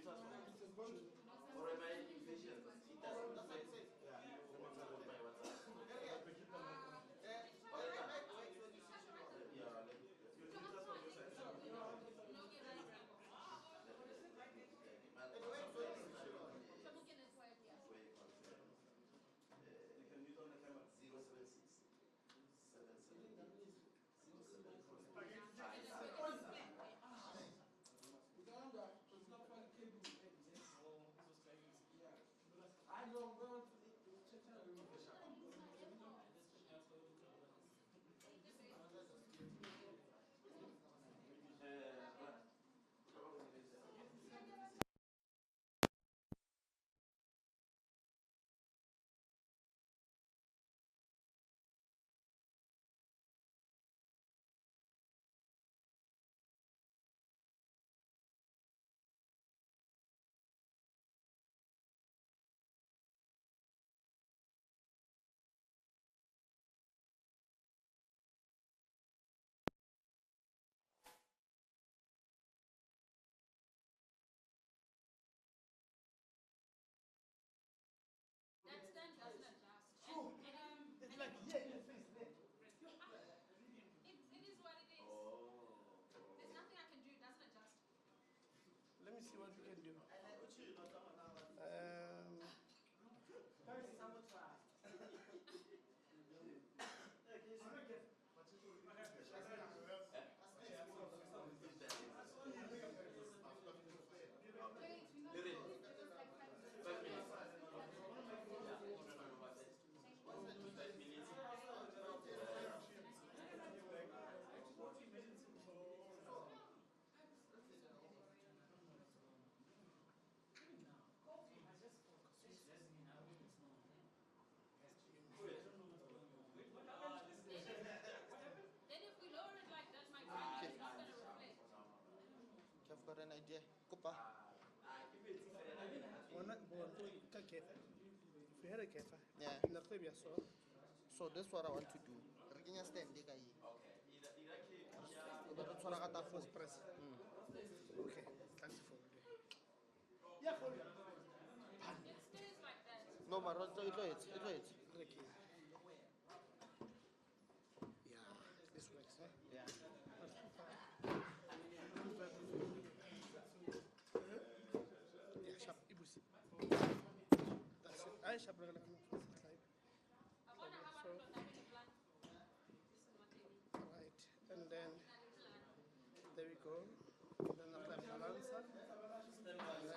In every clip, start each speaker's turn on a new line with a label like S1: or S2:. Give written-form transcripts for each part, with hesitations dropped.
S1: Or am I impatient? It doesn't affect it.
S2: Let me see what we can do.
S3: I've got an idea. Kupa.
S2: If we had a kefa,
S3: Yeah. So that's what I want to do. Regina stand the guy.
S2: First press. Okay, thanks for it. Yeah, for you.
S3: No, but it.
S2: Okay. Yeah, this works, eh?
S3: Yeah.
S2: Yeah, sharp. Ibusi. That's it. I sharp. So, right, and then there we go. Then apply balancer. And then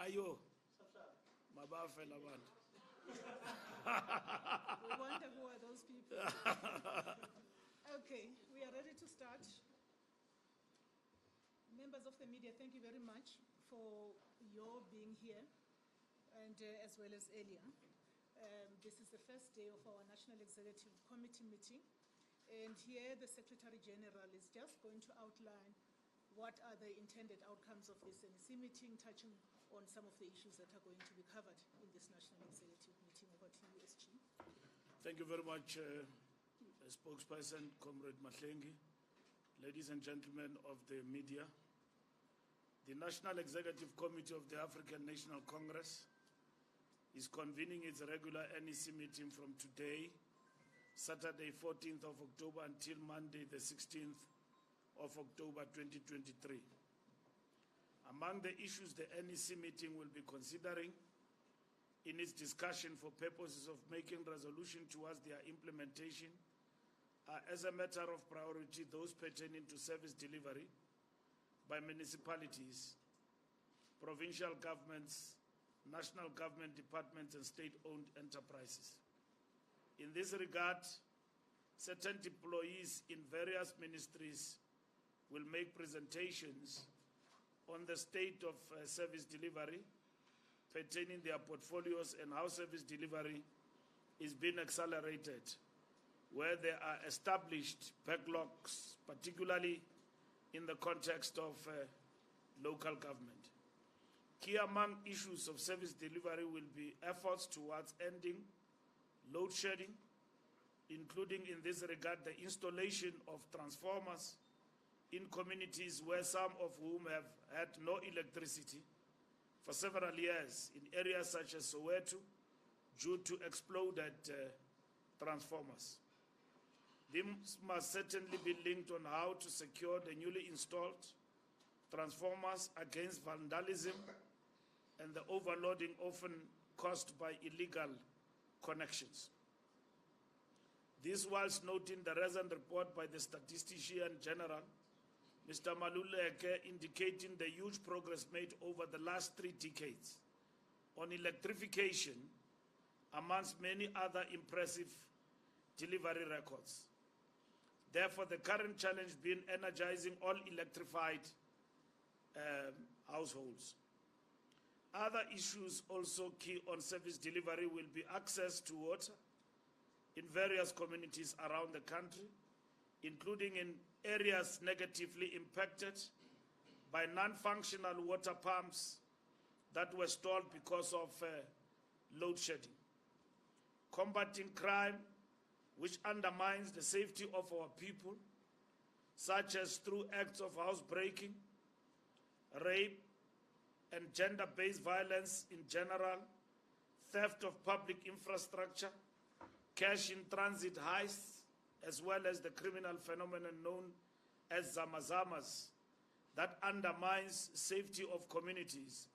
S4: Ayo. Mabafe labantu.
S5: We wonder who are those people. Okay, we are ready to start. Members of the media, thank you very much for your being here, and as well as earlier. This is the first day of our National Executive Committee meeting, and here the Secretary General is just going to outline what are the intended outcomes of this NEC meeting, touching on some of the issues that are going to be covered in this National Executive meeting. Over to you, SG.
S4: Thank you very much, spokesperson, Comrade Mahlengi, ladies and gentlemen of the media. The National Executive Committee of the African National Congress is convening its regular NEC meeting from today, Saturday, 14th of October, until Monday, the 16th of October 2023. Among the issues the NEC meeting will be considering in its discussion for purposes of making resolution towards their implementation are, as a matter of priority, those pertaining to service delivery by municipalities, provincial governments, national government departments, and state-owned enterprises. In this regard, certain employees in various ministries will make presentations on the state of service delivery pertaining their portfolios and how service delivery is being accelerated, where there are established backlogs, particularly in the context of local government. Key among issues of service delivery will be efforts towards ending load shedding, including in this regard the installation of transformers in communities where some of whom have had no electricity for several years in areas such as Soweto due to exploded transformers. These must certainly be linked on how to secure the newly installed transformers against vandalism and the overloading often caused by illegal connections. This whilst noting the recent report by the Statistician General, Mr. Mbalula, indicating the huge progress made over the last 3 decades on electrification, amongst many other impressive delivery records. Therefore, the current challenge being energizing all electrified households. Other issues also key on service delivery will be access to water in various communities around the country, including in areas negatively impacted by non-functional water pumps that were stalled because of load shedding. Combating crime, which undermines the safety of our people, such as through acts of housebreaking, rape, and gender-based violence in general, theft of public infrastructure, cash-in-transit heists, as well as the criminal phenomenon known as zamazamas that undermines safety of communities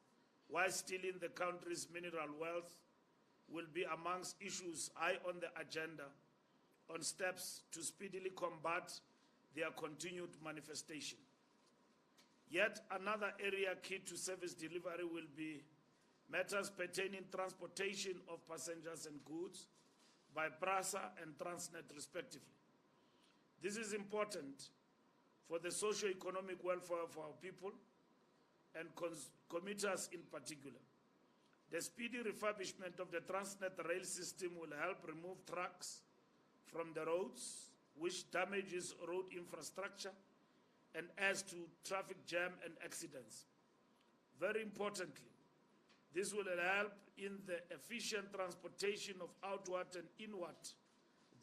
S4: while stealing the country's mineral wealth, will be amongst issues high on the agenda on steps to speedily combat their continued manifestation. Yet another area key to service delivery will be matters pertaining transportation of passengers and goods by PRASA and Transnet respectively. This is important for the socio-economic welfare of our people and commuters in particular. The speedy refurbishment of the Transnet rail system will help remove trucks from the roads, which damages road infrastructure and adds to traffic jam and accidents. Very importantly, this will help in the efficient transportation of outward and inward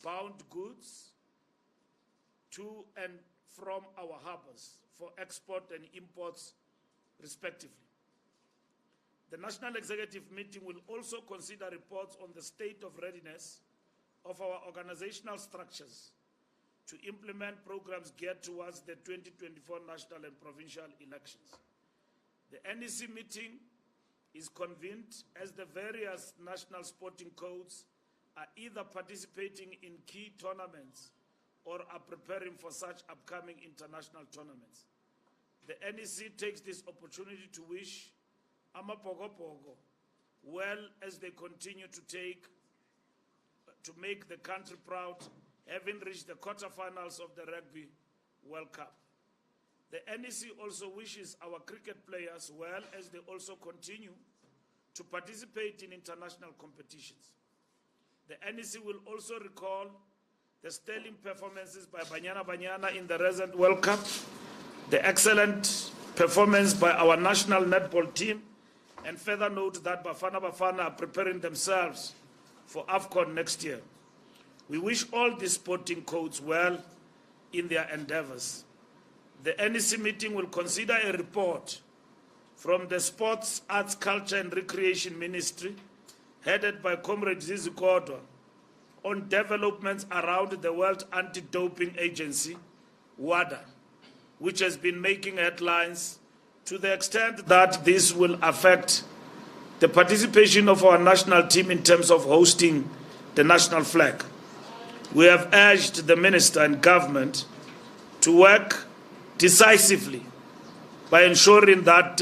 S4: bound goods to and from our harbors for export and imports respectively. The National Executive Meeting will also consider reports on the state of readiness of our organizational structures to implement programs geared towards the 2024 national and provincial elections. The NEC meeting is convened as the various national sporting codes are either participating in key tournaments or are preparing for such upcoming international tournaments. The NEC takes this opportunity to wish Amapogopogo, well as they continue to make the country proud, having reached the quarterfinals of the Rugby World Cup. The NEC also wishes our cricket players well as they also continue to participate in international competitions. The NEC will also recall the sterling performances by Banyana Banyana in the recent World Cup, the excellent performance by our national netball team, and further note that Bafana Bafana are preparing themselves for AFCON next year. We wish all the sporting codes well in their endeavors. The NEC meeting will consider a report from the Sports, Arts, Culture and Recreation Ministry, headed by Comrade Zizi Kodwa, on developments around the World Anti-Doping Agency, WADA, which has been making headlines to the extent that this will affect the participation of our national team in terms of hosting the national flag. We have urged the Minister and government to work decisively by ensuring that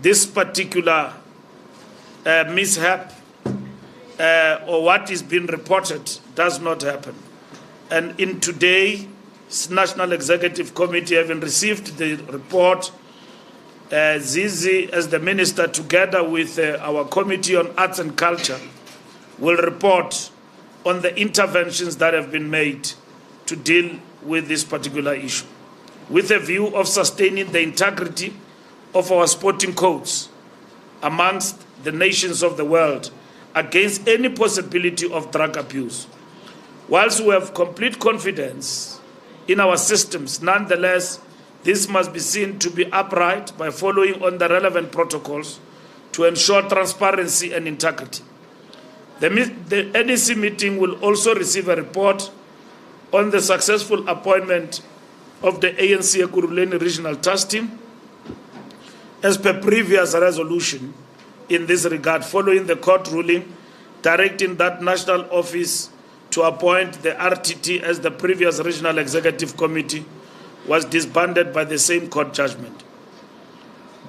S4: this particular mishap or what is being reported does not happen. And in today's National Executive Committee, having received the report, Zizi, as the Minister, together with our Committee on Arts and Culture, will report on the interventions that have been made to deal with this particular issue, with a view of sustaining the integrity of our sporting codes amongst the nations of the world against any possibility of drug abuse. Whilst we have complete confidence in our systems, nonetheless, this must be seen to be upright by following on the relevant protocols to ensure transparency and integrity. The NEC meeting will also receive a report on the successful appointment of the ANC Ekurhuleni Regional Task Team as per previous resolution in this regard, following the court ruling directing that national office to appoint the RTT as the previous Regional Executive Committee was disbanded by the same court judgment.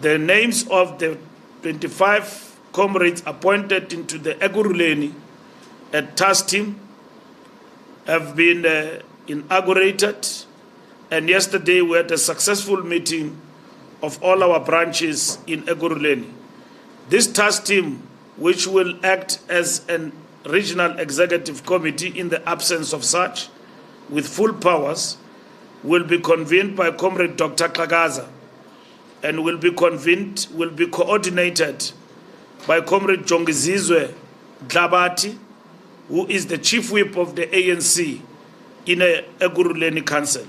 S4: The names of the 25 comrades appointed into the Ekurhuleni task team have been inaugurated, and yesterday we had a successful meeting of all our branches in Ekurhuleni. This task team, which will act as a regional executive committee in the absence of such, with full powers, will be convened by Comrade Dr. Kagaza and will be coordinated by Comrade Jongizizwe Dlabati, who is the chief whip of the ANC in a Ekurhuleni Council,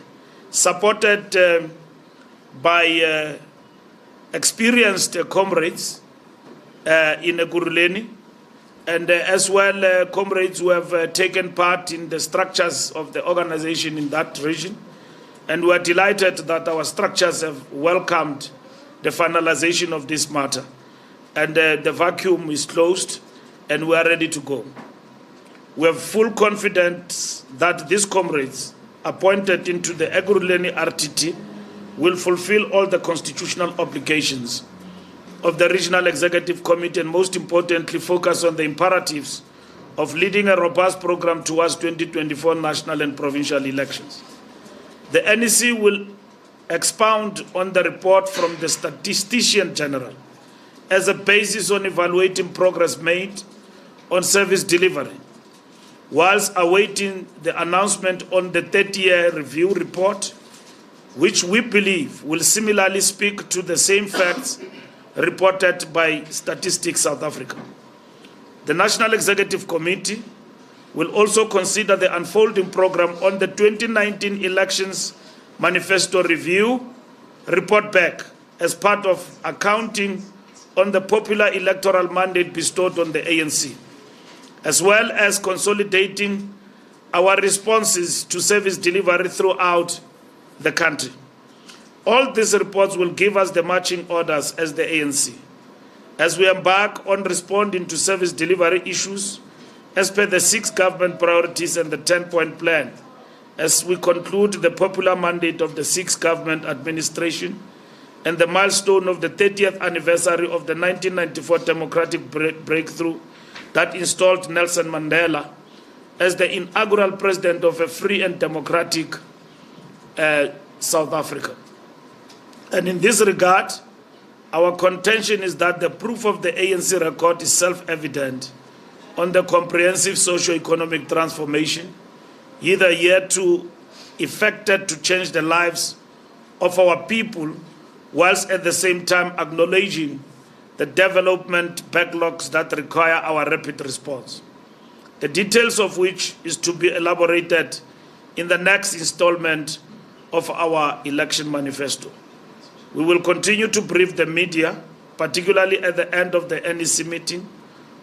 S4: supported by experienced comrades in Ekurhuleni, and as well comrades who have taken part in the structures of the organization in that region. And we are delighted that our structures have welcomed the finalization of this matter. And the vacuum is closed and we are ready to go. We have full confidence that these comrades appointed into the Ekurhuleni RTT will fulfill all the constitutional obligations of the Regional Executive Committee and most importantly focus on the imperatives of leading a robust program towards 2024 national and provincial elections. The NEC will expound on the report from the Statistician General as a basis on evaluating progress made on service delivery, whilst awaiting the announcement on the 30-year review report, which we believe will similarly speak to the same facts reported by Statistics South Africa. The National Executive Committee will also consider the unfolding program on the 2019 elections manifesto review report back as part of accounting on the popular electoral mandate bestowed on the ANC, as well as consolidating our responses to service delivery throughout the country. All these reports will give us the marching orders as the ANC, as we embark on responding to service delivery issues as per the 6 government priorities and the 10-point plan, as we conclude the popular mandate of the 6th government administration and the milestone of the 30th anniversary of the 1994 democratic breakthrough that installed Nelson Mandela as the inaugural president of a free and democratic South Africa. And in this regard, our contention is that the proof of the ANC record is self-evident on the comprehensive socio-economic transformation, either yet to effected to change the lives of our people, whilst at the same time acknowledging the development backlogs that require our rapid response, the details of which is to be elaborated in the next installment of our election manifesto. We will continue to brief the media, particularly at the end of the NEC meeting,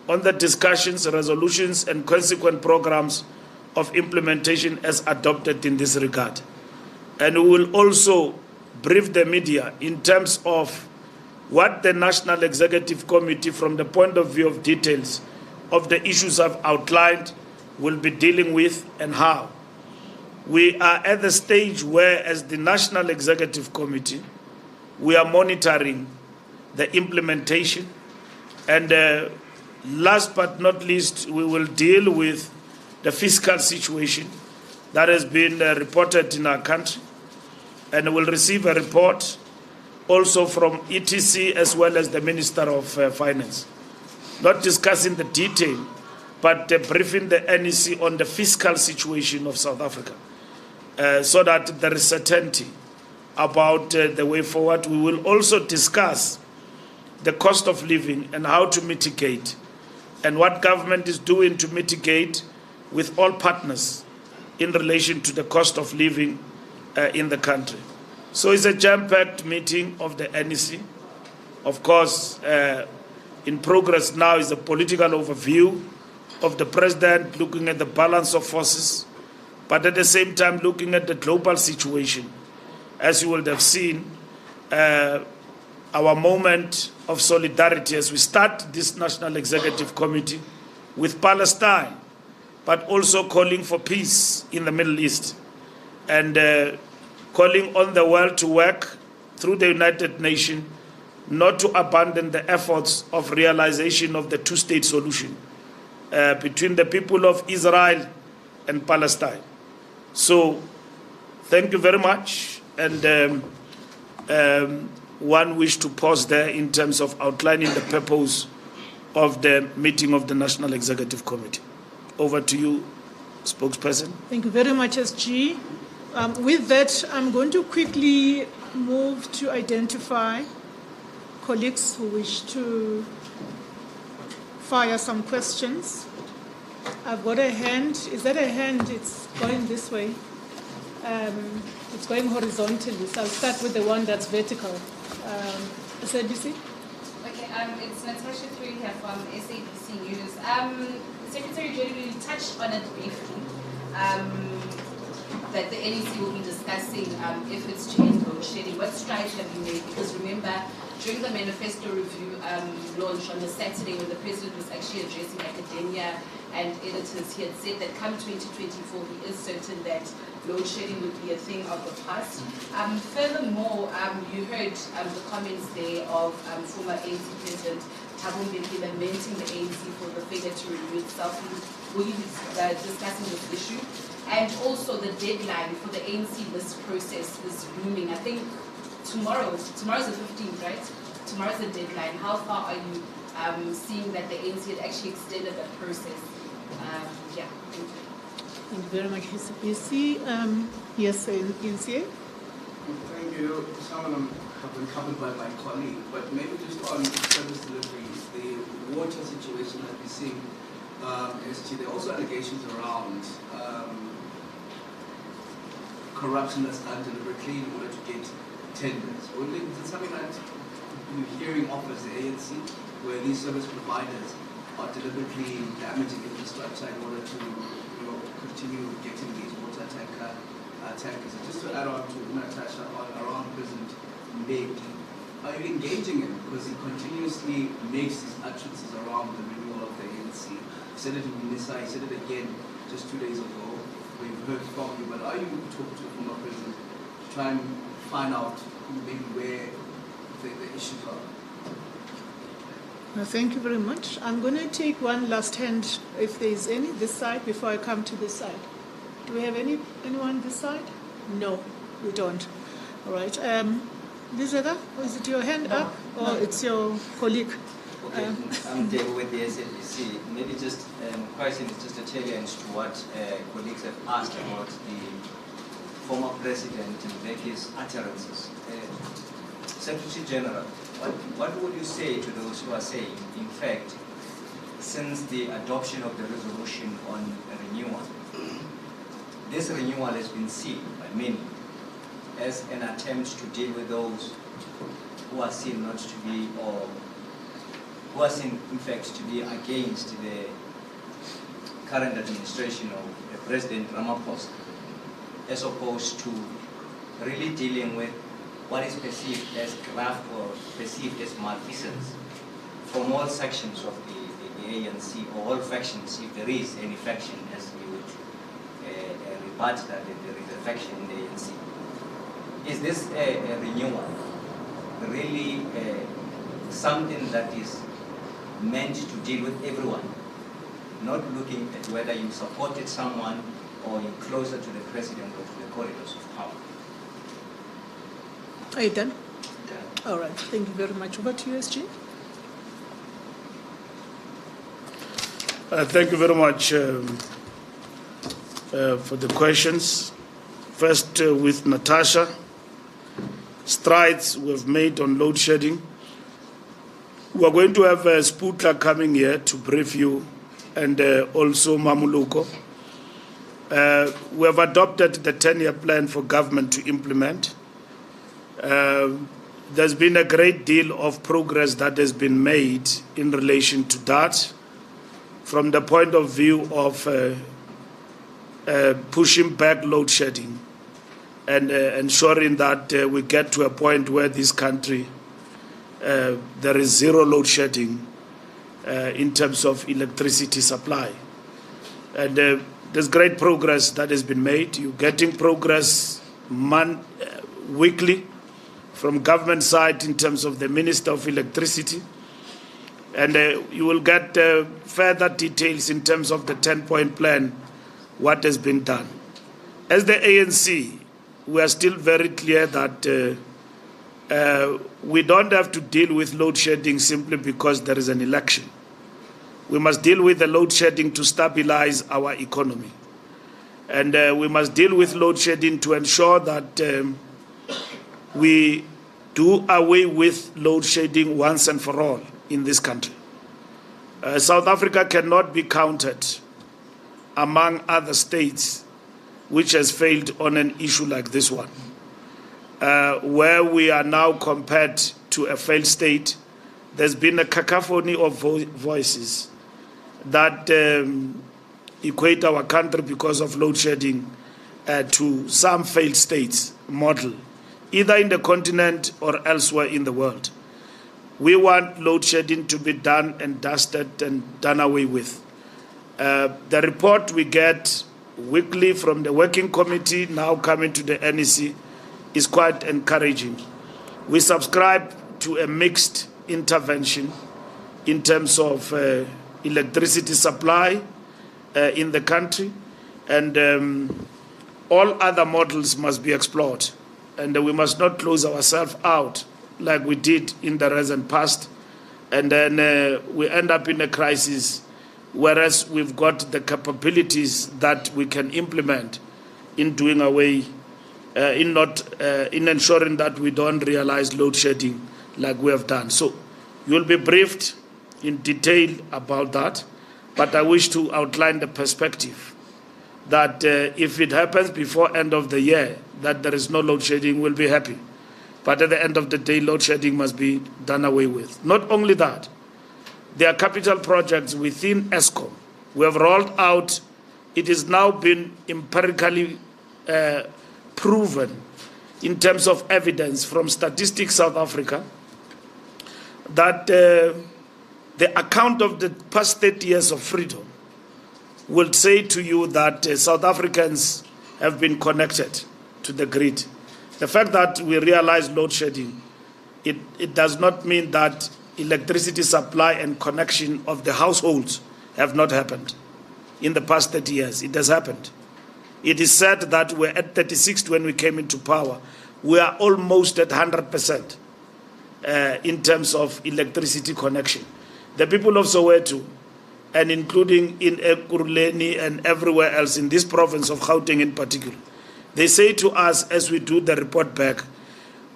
S4: on the discussions, resolutions, and consequent programs of implementation as adopted in this regard. And we will also brief the media in terms of what the National Executive Committee, from the point of view of details of the issues I've outlined, will be dealing with and how. We are at the stage where, as the National Executive Committee, we are monitoring the implementation, and last but not least, we will deal with the fiscal situation that has been reported in our country, and will receive a report also from ETC as well as the Minister of Finance, not discussing the detail, but briefing the NEC on the fiscal situation of South Africa, so that there is certainty about the way forward. We will also discuss the cost of living and how to mitigate, and what government is doing to mitigate with all partners in relation to the cost of living in the country. So it's a jam-packed meeting of the NEC. Of course, in progress now is a political overview of the president, looking at the balance of forces, but at the same time looking at the global situation. As you would have seen, our moment of solidarity as we start this National Executive Committee with Palestine, but also calling for peace in the Middle East, and calling on the world to work through the United Nations not to abandon the efforts of realization of the two-state solution between the people of Israel and Palestine. So, thank you very much. And one wish to pause there in terms of outlining the purpose of the meeting of the National Executive Committee. Over to you, spokesperson.
S5: Thank you very much, SG. With that, I'm going to quickly move to identify colleagues who wish to fire some questions. I've got a hand. Is that a hand? It's going this way. It's going horizontally, so I'll start with the one that's vertical. SABC?
S6: Okay, it's Natasha Three here from SABC News. Secretary General, you touched on it briefly, that the NEC will be discussing efforts to end load shedding. What strides have you made? Because remember, during the manifesto review launch on the Saturday, when the President was actually addressing academia and editors, he had said that come 2024, he is certain that load shedding would be a thing of the past. Furthermore, you heard the comments there of former ANC President Thabo Mbeki lamenting the ANC for the failure to renew itself. Will you be discussing this issue? And also the deadline for the ANC list process is looming. I think tomorrow's the 15th, right? Tomorrow's the deadline. How far are you seeing that the ANC had actually extended that process? Yeah, thank you.
S5: Thank you very much, SABC. Yes, NCA?
S1: Thank you. Some of them have been covered by my colleague, but maybe just on service deliveries, the water situation that we're seeing, SG, there are also allegations around corruption that's done deliberately in order to get tenders. Or is it something that you're hearing of as the ANC, where these service providers are deliberately damaging infrastructure in order to continue getting these water tankers? And just to add on to Natasha, around President Mbeki, are you engaging him? Because he continuously makes these utterances around the renewal of the ANC. He said it in Unisa, he said it again just 2 days ago. We've heard from you, but are you talking to the former president to try and find out maybe where the issues are.
S5: Thank you very much. I'm going to take one last hand, if there is any, this side, before I come to this side. Do we have anyone this side? No, we don't. All right. Lizetta, is it your hand up or it's your colleague?
S7: Okay, I'm Dave with the SABC. Maybe just question is just a challenge to what colleagues have asked about the former president Mbeki's utterances. Secretary General, what would you say to those who are saying, in fact, since the adoption of the resolution on renewal, this renewal has been seen by many as an attempt to deal with those who are seen not to be, or who are seen, in fact, to be against the current administration of President Ramaphosa, as opposed to really dealing with what is perceived as graft or perceived as malfeasance from all sections of the ANC, or all factions, if there is any faction, as we would rebut that there is a faction in the ANC. Is this a renewal really something that is meant to deal with everyone, not looking at whether you supported someone or you're closer to the president or to the corridors of power?
S5: Are you done?
S7: Yeah.
S5: All right. Thank you very much. Over to you, SG.
S4: Thank you very much for the questions. First, with Natasha, strides we've made on load shedding. We're going to have Sputla coming here to brief you, and also Mamuluko. We have adopted the 10-year plan for government to implement. There's been a great deal of progress that has been made in relation to that, from the point of view of pushing back load shedding and ensuring that we get to a point where this country, there is zero load shedding in terms of electricity supply. And there's great progress that has been made. You're getting progress weekly from government side in terms of the Minister of Electricity. And you will get further details in terms of the 10-point plan, what has been done. As the ANC, we are still very clear that we don't have to deal with load shedding simply because there is an election. We must deal with the load shedding to stabilize our economy. And we must deal with load shedding to ensure that we do away with load shedding once and for all in this country. South Africa cannot be counted among other states which has failed on an issue like this one, where we are now compared to a failed state. There's been a cacophony of voices that equate our country because of load shedding to some failed states model, either in the continent or elsewhere in the world. We want load shedding to be done and dusted and done away with. The report we get weekly from the working committee, now coming to the NEC, is quite encouraging. We subscribe to a mixed intervention in terms of electricity supply in the country, and all other models must be explored. And we must not close ourselves out like we did in the recent past, and then we end up in a crisis, whereas we've got the capabilities that we can implement in doing away, in ensuring that we don't realize load shedding like we have done. So you'll be briefed in detail about that, but I wish to outline the perspective that if it happens before end of the year that there is no load shedding, we'll be happy. But at the end of the day, load shedding must be done away with. Not only that, there are capital projects within ESCOM. We have rolled out, it has now been empirically proven in terms of evidence from Statistics South Africa that the account of the past 30 years of freedom will say to you that South Africans have been connected to the grid. The fact that we realize load shedding it does not mean that electricity supply and connection of the households have not happened. In the past 30 years, it has happened. It is said that we're at 36 when we came into power. We are almost at 100% in terms of electricity connection. The people of Soweto, and including in Ekurhuleni and everywhere else in this province of Gauteng in particular, they say to us as we do the report back,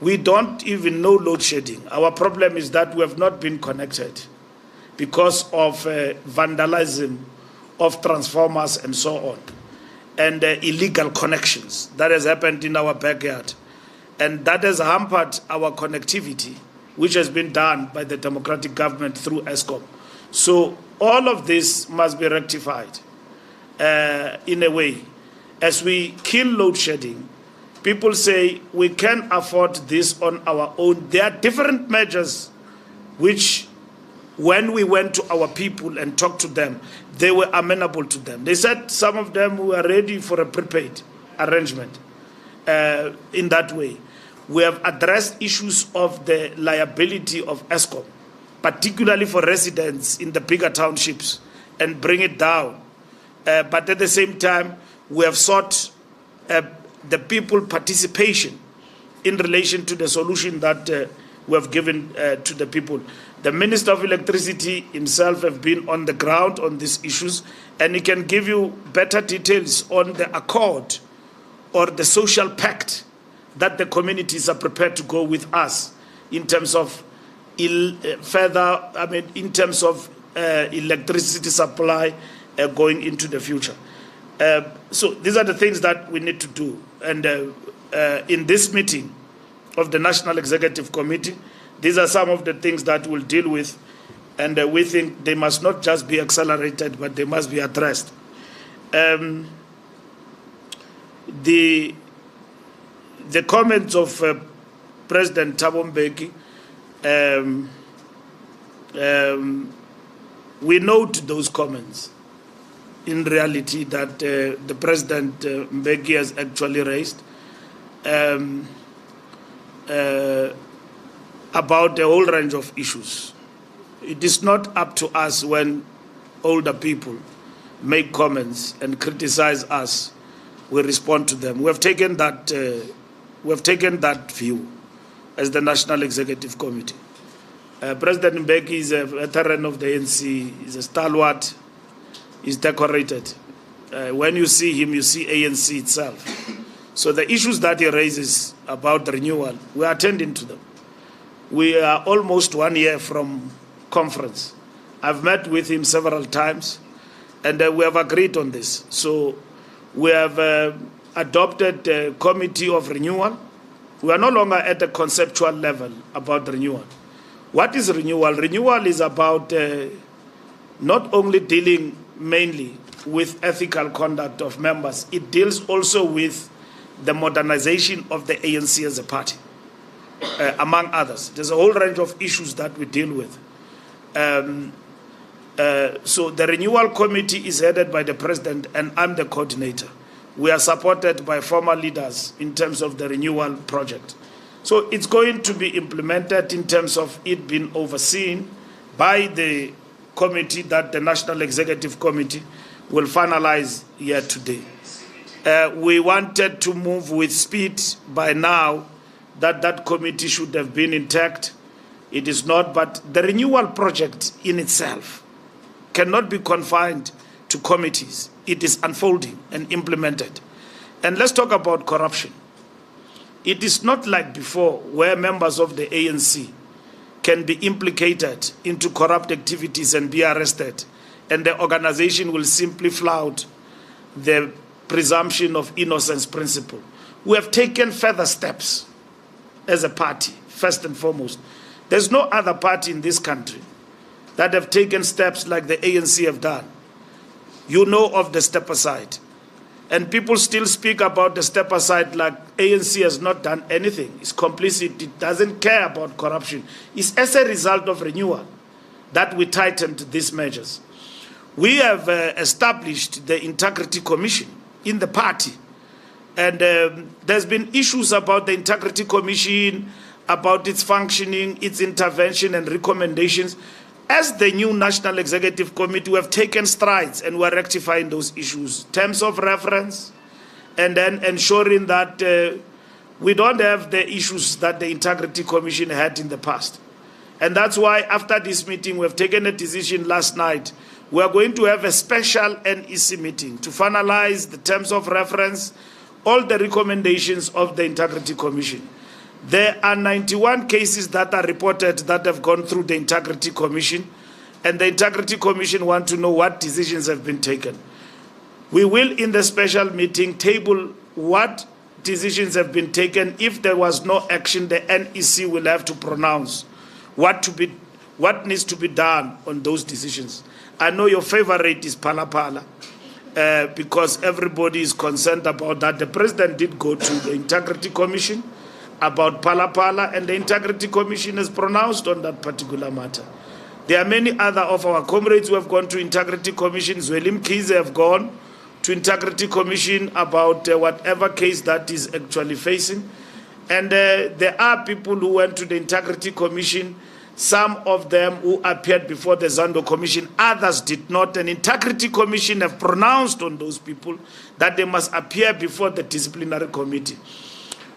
S4: we don't even know load shedding. Our problem is that we have not been connected because of vandalism of transformers and so on, and illegal connections that has happened in our backyard. And that has hampered our connectivity, which has been done by the democratic government through ESCOM. So all of this must be rectified in a way. As we kill load shedding, people say we can afford this on our own. There are different measures which, when we went to our people and talked to them, they were amenable to them. They said some of them were ready for a prepaid arrangement in that way. We have addressed issues of the liability of ESCOM, particularly for residents in the bigger townships, and bring it down. But at the same time, we have sought the people participation in relation to the solution that we have given to the people. The Minister of Electricity himself have been on the ground on these issues, and he can give you better details on the accord or the social pact that the communities are prepared to go with us in terms of in terms of electricity supply going into the future. So these are the things that we need to do. And in this meeting of the National Executive Committee, these are some of the things that we'll deal with, and we think they must not just be accelerated, but they must be addressed. The comments of President Thabo Mbeki, we note those comments in reality that the President Mbeki has actually raised about a whole range of issues. It is not up to us when older people make comments and criticize us, we respond to them. We have taken that view as the National Executive Committee. President Mbeki is a veteran of the ANC, he's a stalwart, he's decorated. When you see him, you see ANC itself. So the issues that he raises about renewal, we are attending to them. We are almost 1 year from conference. I've met with him several times, and we have agreed on this. So we have adopted a committee of renewal. We are no longer at a conceptual level about renewal. What is renewal? Renewal is about not only dealing mainly with ethical conduct of members, it deals also with the modernization of the ANC as a party, among others. There's a whole range of issues that we deal with. So the renewal committee is headed by the president, and I'm the coordinator. We are supported by former leaders in terms of the renewal project. So it's going to be implemented in terms of it being overseen by the committee that the National Executive Committee will finalize here today. We wanted to move with speed by now, that committee should have been intact. It is not, but the renewal project in itself cannot be confined to committees. It is unfolding and implemented. And let's talk about corruption. It is not like before, where members of the ANC can be implicated into corrupt activities and be arrested, and the organization will simply flout the presumption of innocence principle. We have taken further steps as a party, first and foremost. There's no other party in this country that have taken steps like the ANC have done. You know of the step aside. And people still speak about the step aside like ANC has not done anything. It's complicit. It doesn't care about corruption. It's as a result of renewal that we tightened these measures. We have established the Integrity Commission in the party. And there's been issues about the Integrity Commission, about its functioning, its intervention and recommendations. As the new National Executive Committee, we have taken strides and we're rectifying those issues. Terms of reference, and then ensuring that we don't have the issues that the Integrity Commission had in the past. And that's why after this meeting, we have taken a decision last night. We are going to have a special NEC meeting to finalize the terms of reference, all the recommendations of the Integrity Commission. There are 91 cases that are reported that have gone through the Integrity Commission, and the Integrity Commission want to know what decisions have been taken. We will, in the special meeting, table what decisions have been taken. If there was no action, the NEC will have to pronounce what needs to be done on those decisions. I know your favorite is Phala Phala, because everybody is concerned about that. The President did go to the Integrity Commission about Phala Phala, and the Integrity Commission has pronounced on that particular matter. There are many other of our comrades who have gone to Integrity Commission. Zwelim Kize have gone to Integrity Commission about whatever case that is actually facing. And there are people who went to the Integrity Commission, some of them who appeared before the Zondo Commission, others did not. And Integrity Commission have pronounced on those people that they must appear before the Disciplinary Committee.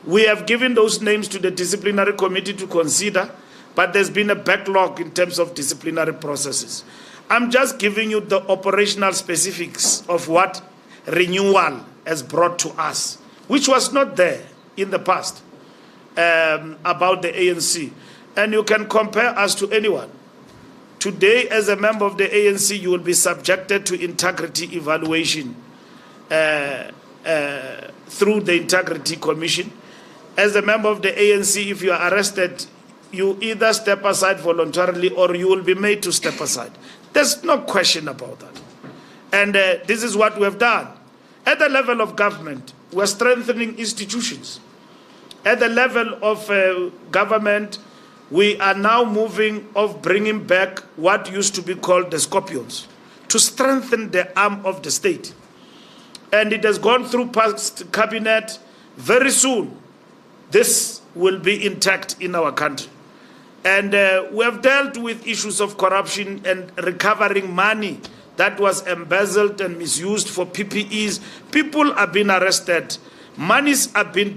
S4: We have given those names to the Disciplinary Committee to consider, but there's been a backlog in terms of disciplinary processes. I'm just giving you the operational specifics of what renewal has brought to us, which was not there in the past, about the ANC. And you can compare us to anyone. Today, as a member of the ANC, you will be subjected to integrity evaluation through the Integrity Commission. As a member of the ANC, if you are arrested, you either step aside voluntarily or you will be made to step aside. There's no question about that. And this is what we have done. At the level of government, we're strengthening institutions. At the level of government, we are now moving of bringing back what used to be called the scorpions to strengthen the arm of the state. And it has gone through past cabinet. Very soon, this will be intact in our country. And we have dealt with issues of corruption and recovering money that was embezzled and misused for PPEs. People have been arrested. Monies have been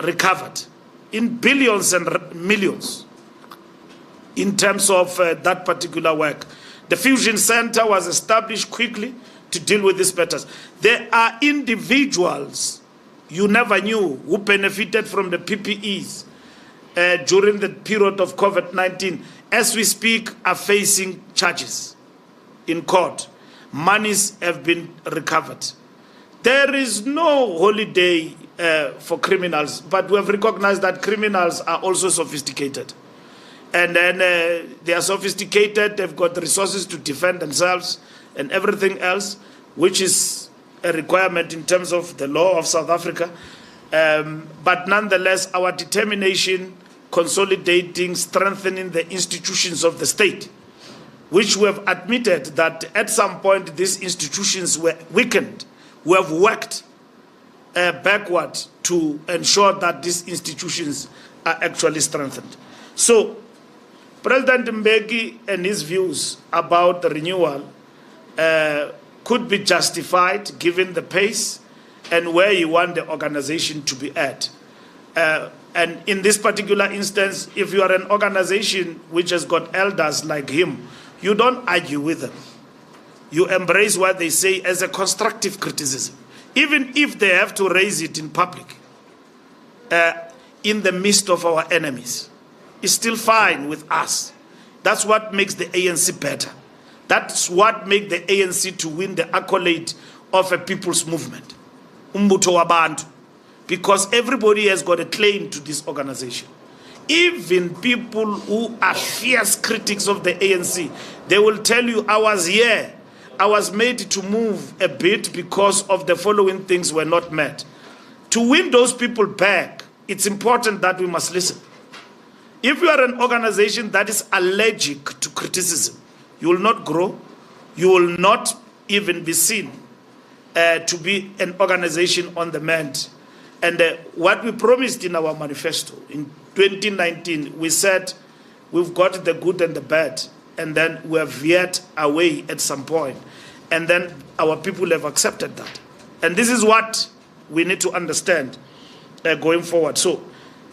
S4: recovered in billions and millions in terms of that particular work. The Fusion Center was established quickly to deal with these matters. There are individuals you never knew who benefited from the PPEs during the period of COVID-19. As we speak, are facing charges in court. Monies have been recovered. There is no holiday for criminals, but we have recognized that criminals are also sophisticated. And then they are sophisticated, they've got the resources to defend themselves and everything else, which is a requirement in terms of the law of South Africa. But nonetheless, our determination, consolidating, strengthening the institutions of the state, which we have admitted that at some point these institutions were weakened. We have worked backward to ensure that these institutions are actually strengthened. So, President Mbeki and his views about the renewal could be justified given the pace and where you want the organization to be at. And in this particular instance, if you are an organization which has got elders like him, you don't argue with them. You embrace what they say as a constructive criticism, even if they have to raise it in public, in the midst of our enemies. It's still fine with us. That's what makes the ANC better. That's what makes the ANC to win the accolade of a people's movement. Umbuto wabantu. Because everybody has got a claim to this organization. Even people who are fierce critics of the ANC, they will tell you, I was here. I was made to move a bit because of the following things were not met. To win those people back, it's important that we must listen. If you are an organization that is allergic to criticism, you will not grow. You will not even be seen to be an organization on the mend. And what we promised in our manifesto, in 2019, we said we've got the good and the bad, and then we have veered away at some point, and then our people have accepted that. And this is what we need to understand going forward. So,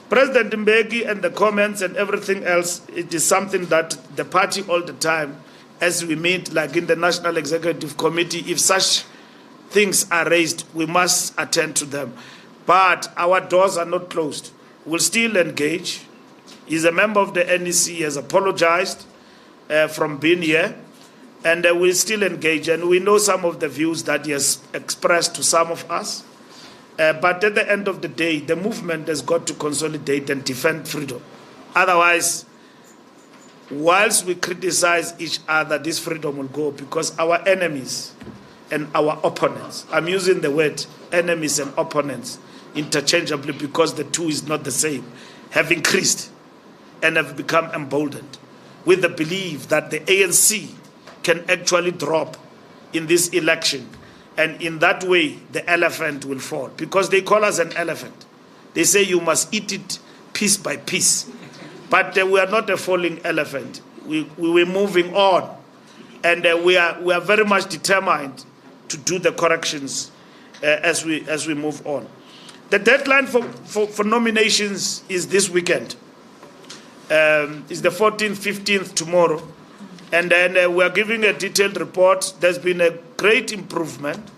S4: President Mbeki and the comments and everything else, it is something that the party all the time, as we meet, like in the National Executive Committee, if such things are raised, we must attend to them. But our doors are not closed. We'll still engage. He's a member of the NEC, he has apologized from being here, and we'll still engage. And we know some of the views that he has expressed to some of us. But at the end of the day, the movement has got to consolidate and defend freedom. Otherwise, whilst we criticize each other, this freedom will go, because our enemies and our opponents, I'm using the word enemies and opponents interchangeably because the two is not the same, have increased and have become emboldened with the belief that the ANC can actually drop in this election. And in that way, the elephant will fall. Because they call us an elephant. They say you must eat it piece by piece. But we are not a falling elephant. We were moving on. And we are very much determined to do the corrections as we move on. The deadline for nominations is this weekend. It's the 14th, 15th tomorrow. And then we are giving a detailed report. There's been a great improvement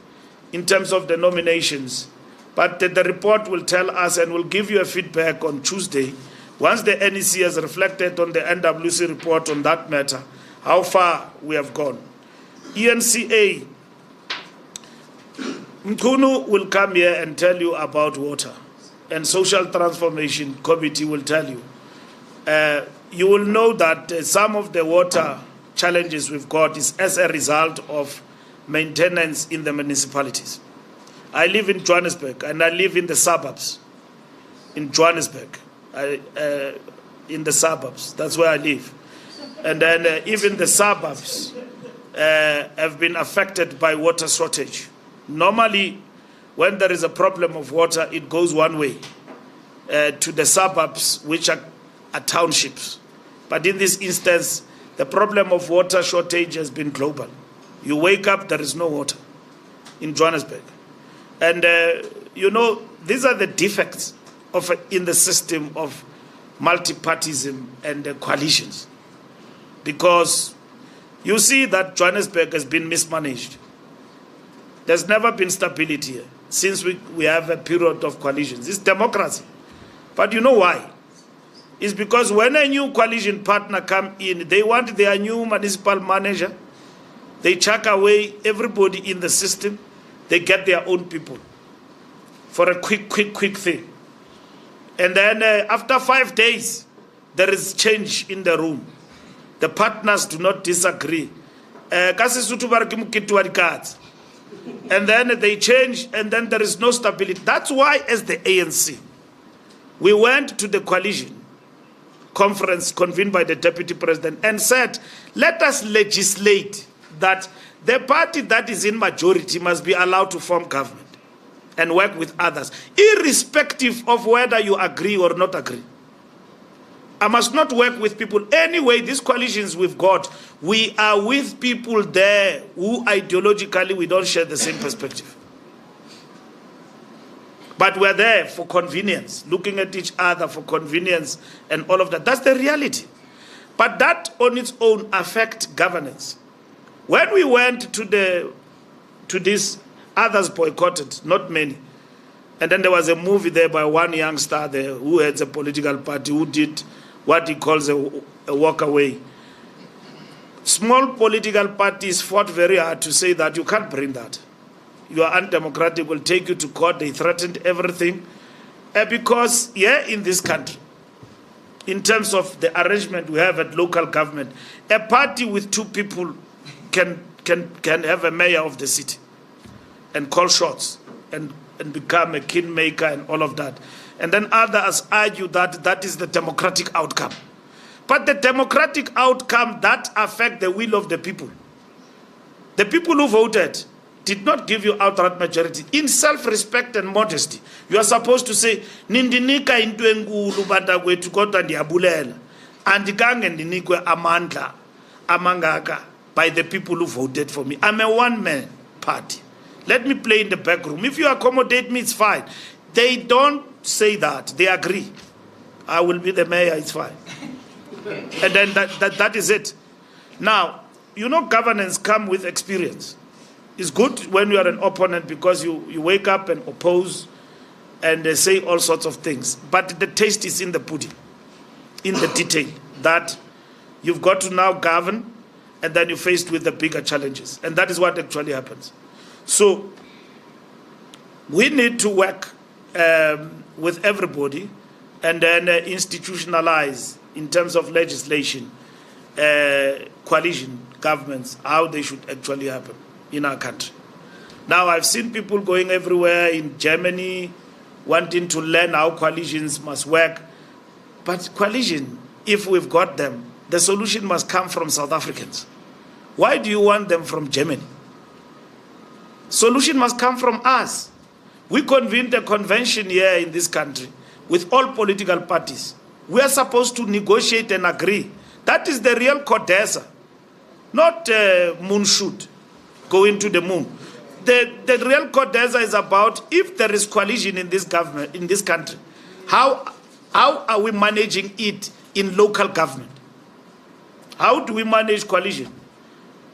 S4: in terms of the nominations. But the report will tell us, and we'll give you a feedback on Tuesday, once the NEC has reflected on the NWC report on that matter, how far we have gone. ENCA, Mkunu will come here and tell you about water. And Social Transformation Committee will tell you. You will know that some of the water challenges we've got is as a result of maintenance in the municipalities. I live in Johannesburg, and I live in the suburbs. In Johannesburg, in the suburbs, that's where I live. And then even the suburbs have been affected by water shortage. Normally, when there is a problem of water, it goes one way, to the suburbs, which are townships. But in this instance, the problem of water shortage has been global. You wake up, there is no water in Johannesburg. And, you know, these are the defects in the system of multipartyism and coalitions. Because you see that Johannesburg has been mismanaged. There's never been stability here since we have a period of coalitions. It's democracy. But you know why? It's because when a new coalition partner come in, they want their new municipal manager. They chuck away everybody in the system. They get their own people for a quick thing. And then after 5 days, there is change in the room. The partners do not disagree. And then they change, and then there is no stability. That's why, as the ANC, we went to the coalition conference convened by the Deputy President and said, let us legislate that the party that is in majority must be allowed to form government and work with others, irrespective of whether you agree or not agree. I must not work with people. Anyway, these coalitions we've got, we are with people there who ideologically we don't share the same perspective. But we're there for convenience, looking at each other for convenience and all of that. That's the reality. But that on its own affects governance. When we went to this, others boycotted, not many. And then there was a movie there by one youngster there who heads a political party who did what he calls a walk away. Small political parties fought very hard to say that you can't bring that. You are undemocratic, will take you to court. They threatened everything. Because here in this country, in terms of the arrangement we have at local government, a party with 2 people can have a mayor of the city and call shots and become a kingmaker and all of that. And then others argue that that is the democratic outcome. But the democratic outcome that affects the will of the people. The people who voted did not give you outright majority, in self-respect and modesty, you are supposed to say, Nindinika into enkulu bantakwethu kodwa ndiyabulela. Andikange ndinikwe amandla amangaka by the people who voted for me. I'm a one-man party. Let me play in the back room. If you accommodate me, it's fine. They don't say that. They agree. I will be the mayor, it's fine. And then that is it. Now, you know, governance comes with experience. It's good when you are an opponent because you wake up and oppose and they say all sorts of things. But the taste is in the pudding, in the detail, that you've got to now govern and then you're faced with the bigger challenges. And that is what actually happens. So we need to work with everybody and then institutionalize in terms of legislation, coalition governments, how they should actually happen in our country. Now, I've seen people going everywhere in Germany, wanting to learn how coalitions must work. But coalition, if we've got them, the solution must come from South Africans. Why do you want them from Germany? Solution must come from us. We convened a convention here in this country with all political parties. We are supposed to negotiate and agree. That is the real Codesa, not moonshoot, going to the moon. The real Codesa is about if there is coalition in this government, in this country, how are we managing it in local government? How do we manage coalition?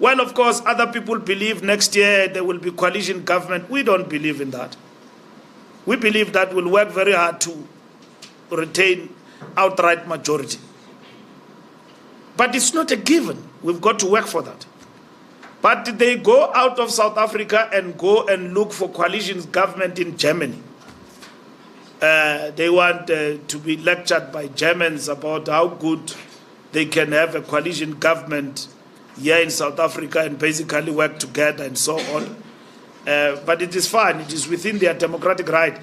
S4: Well, of course, other people believe next year there will be coalition government. We don't believe in that. We believe that we'll work very hard to retain outright majority. But it's not a given. We've got to work for that. But they go out of South Africa and go and look for coalition government in Germany. They want to be lectured by Germans about how good they can have a coalition government here in South Africa and basically work together and so on. But it is fine. It is within their democratic right.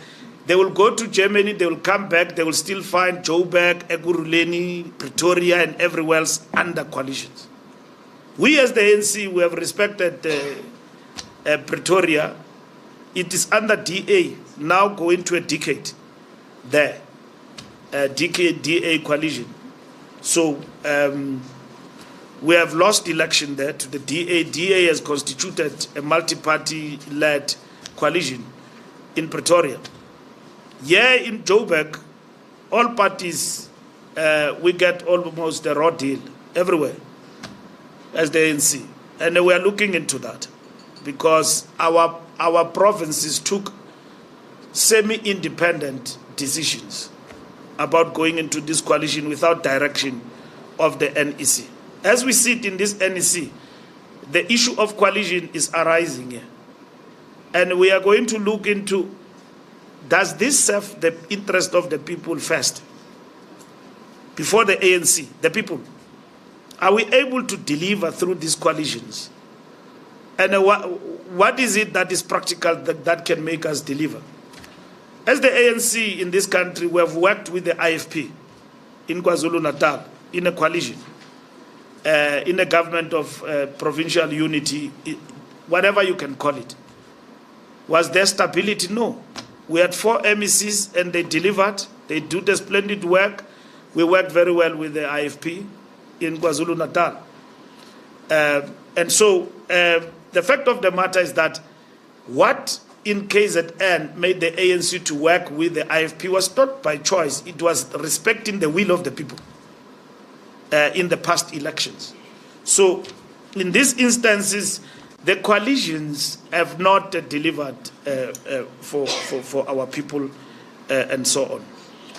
S4: They will go to Germany, they will come back, they will still find Joburg, Ekurhuleni, Pretoria, and everywhere else under coalitions. We as the ANC, we have respected Pretoria. It is under DA, now going to a decade there, DA coalition. So we have lost election there to the DA. DA has constituted a multi-party-led coalition in Pretoria. Here in Joburg, all parties, we get almost a raw deal everywhere as the ANC. And we are looking into that because our provinces took semi-independent decisions about going into this coalition without direction of the NEC. As we sit in this NEC, the issue of coalition is arising here. And we are going to look into, does this serve the interest of the people first? Before the ANC, the people. Are we able to deliver through these coalitions? And what is it that is practical that can make us deliver? As the ANC in this country, we have worked with the IFP in KwaZulu-Natal in a coalition, in a government of provincial unity, whatever you can call it. Was there stability? No. We had 4 MECs and they delivered. They do the splendid work. We worked very well with the IFP in KwaZulu-Natal. And so the fact of the matter is that what in KZN made the ANC to work with the IFP was not by choice. It was respecting the will of the people in the past elections. So in these instances, the coalitions have not delivered for our people and so on.